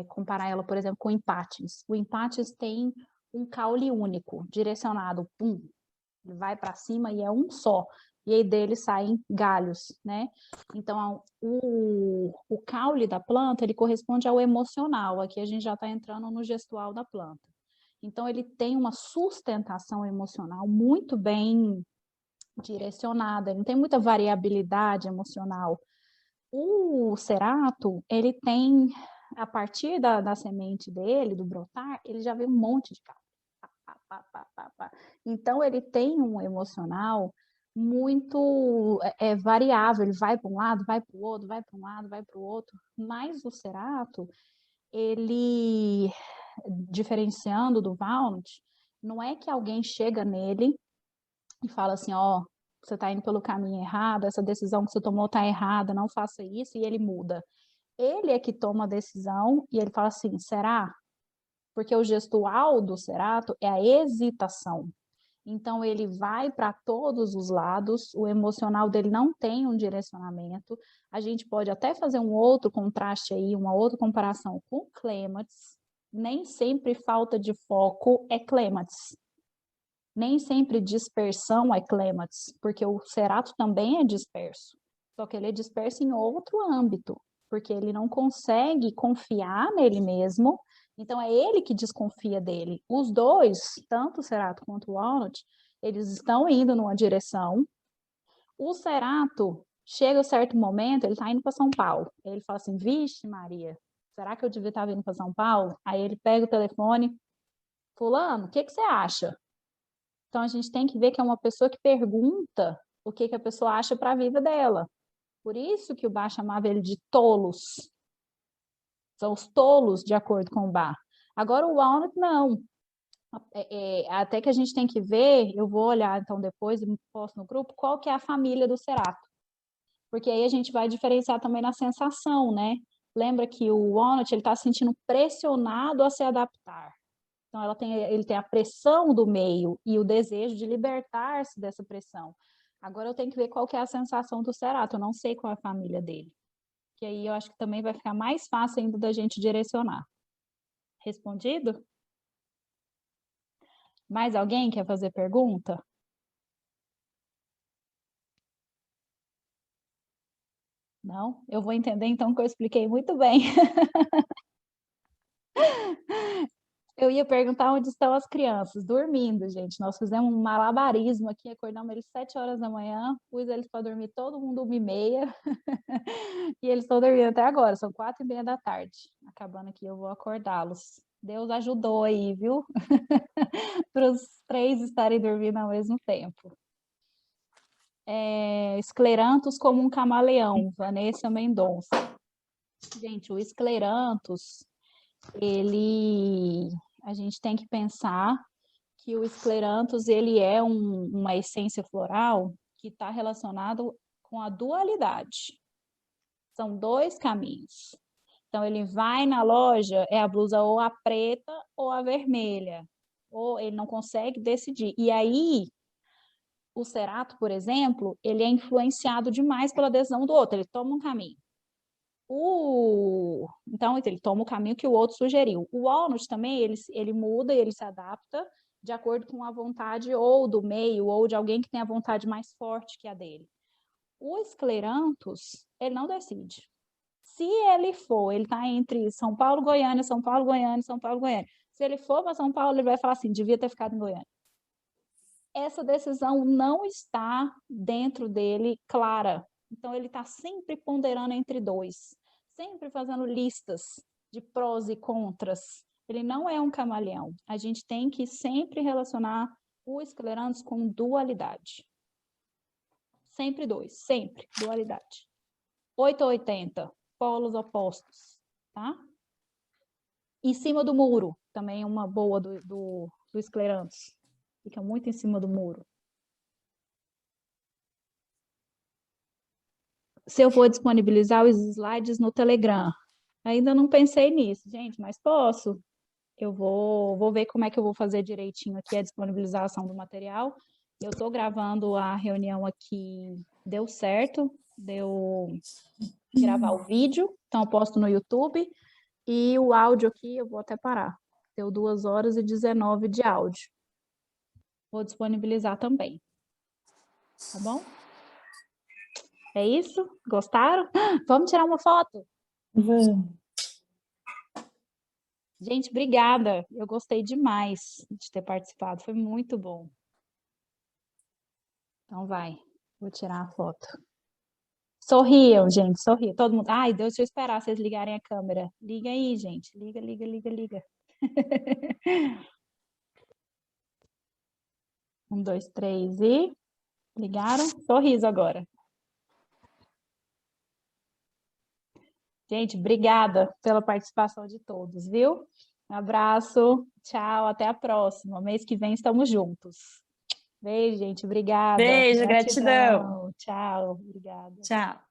Speaker 1: comparar ela, por exemplo, com o Empates. O Empates tem um caule único, direcionado, ele vai para cima e é um só. E aí dele saem galhos, né? Então, o caule da planta, ele corresponde ao emocional. Aqui a gente já está entrando no gestual da planta. Então, ele tem uma sustentação emocional muito bem direcionada, ele não tem muita variabilidade emocional. O cerato, ele tem, a partir da semente dele, do brotar, ele já vê um monte de cauda. Então, ele tem um emocional muito variável, ele vai para um lado, vai para o outro, vai para um lado, vai para o outro, mas o cerato, ele, diferenciando do Walnut, não é que alguém chega nele e fala assim, ó, você está indo pelo caminho errado, essa decisão que você tomou está errada, não faça isso, e ele muda. Ele é que toma a decisão e ele fala assim, será? Porque o gestual do cerato é a hesitação. Então, ele vai para todos os lados, o emocional dele não tem um direcionamento. A gente pode até fazer um outro contraste aí, uma outra comparação com o clêmates. Nem sempre falta de foco é clêmates. Nem sempre dispersão é clêmates, porque o cerato também é disperso. Só que ele é disperso em outro âmbito, porque ele não consegue confiar nele mesmo, então é ele que desconfia dele. Os dois, tanto o cerato quanto o walnut, eles estão indo numa direção. O cerato, chega a certo momento, ele está indo para São Paulo. Ele fala assim, vixe Maria, será que eu devia estar vindo para São Paulo? Aí ele pega o telefone, fulano, o que você acha? Então, a gente tem que ver que é uma pessoa que pergunta o que a pessoa acha para a vida dela. Por isso que o Bach chamava ele de tolos. São os tolos, de acordo com o Bach. Agora, o Walnut, não. Até que a gente tem que ver, eu vou olhar, então, depois, e posto no grupo, qual que é a família do cerato. Porque aí a gente vai diferenciar também na sensação, né? Lembra que o Walnut, ele está se sentindo pressionado a se adaptar. Então, ele tem a pressão do meio e o desejo de libertar-se dessa pressão. Agora, eu tenho que ver qual que é a sensação do cerato. Eu não sei qual é a família dele. Que aí eu acho que também vai ficar mais fácil ainda da gente direcionar. Respondido? Mais alguém quer fazer pergunta? Não? Eu vou entender, então, que eu expliquei muito bem. Eu ia perguntar onde estão as crianças, dormindo, gente. Nós fizemos um malabarismo aqui, acordamos eles 7 horas da manhã, pus eles para dormir todo mundo 1h30, e eles estão dormindo até agora, são 4h30 da tarde. Acabando aqui, eu vou acordá-los. Deus ajudou aí, viu? Para os 3 estarem dormindo ao mesmo tempo. Escleranthus como um camaleão, Vanessa Mendonça. Gente, o escleranthus, a gente tem que pensar que o escleranthus, ele é uma essência floral que está relacionado com a dualidade. São 2 caminhos. Então, ele vai na loja, é a blusa ou a preta ou a vermelha. Ou ele não consegue decidir. E aí, o cerato, por exemplo, ele é influenciado demais pela decisão do outro. Ele toma um caminho. Então, ele toma o caminho que o outro sugeriu. O walnut também, ele muda e ele se adapta de acordo com a vontade ou do meio, ou de alguém que tem a vontade mais forte que a dele. O escleranthus, ele não decide. Se ele for, ele está entre São Paulo, Goiânia, São Paulo, Goiânia, São Paulo, Goiânia. Se ele for para São Paulo, ele vai falar assim, devia ter ficado em Goiânia. Essa decisão não está dentro dele clara. Então, ele está sempre ponderando entre 2, sempre fazendo listas de prós e contras. Ele não é um camaleão. A gente tem que sempre relacionar o escleranthus com dualidade. Sempre 2, sempre dualidade. 8 ou 80, polos opostos, tá? Em cima do muro, também é uma boa do escleranthus. Fica muito em cima do muro. Se eu vou disponibilizar os slides no Telegram. Ainda não pensei nisso, gente, mas posso. Eu vou ver como é que eu vou fazer direitinho aqui a disponibilização do material. Eu estou gravando a reunião aqui, deu certo, deu gravar o vídeo, então eu posto no YouTube. E o áudio aqui, eu vou até parar. Deu 2h19 de áudio. Vou disponibilizar também. Tá bom? É isso? Gostaram? Vamos tirar uma foto?
Speaker 2: Vamos.
Speaker 1: Gente, obrigada. Eu gostei demais de ter participado. Foi muito bom. Então vai, vou tirar a foto. Sorriam, gente, sorriam. Todo mundo. Ai, deixa eu esperar vocês ligarem a câmera. Liga aí, gente. Liga, liga, liga, liga. 1, 2, 3 e... Ligaram? Sorriso agora. Gente, obrigada pela participação de todos, viu? Um abraço, tchau, até a próxima. Mês que vem estamos juntos. Beijo, gente, obrigada.
Speaker 4: Beijo, gratidão.
Speaker 1: Gratidão. Tchau, obrigada.
Speaker 4: Tchau.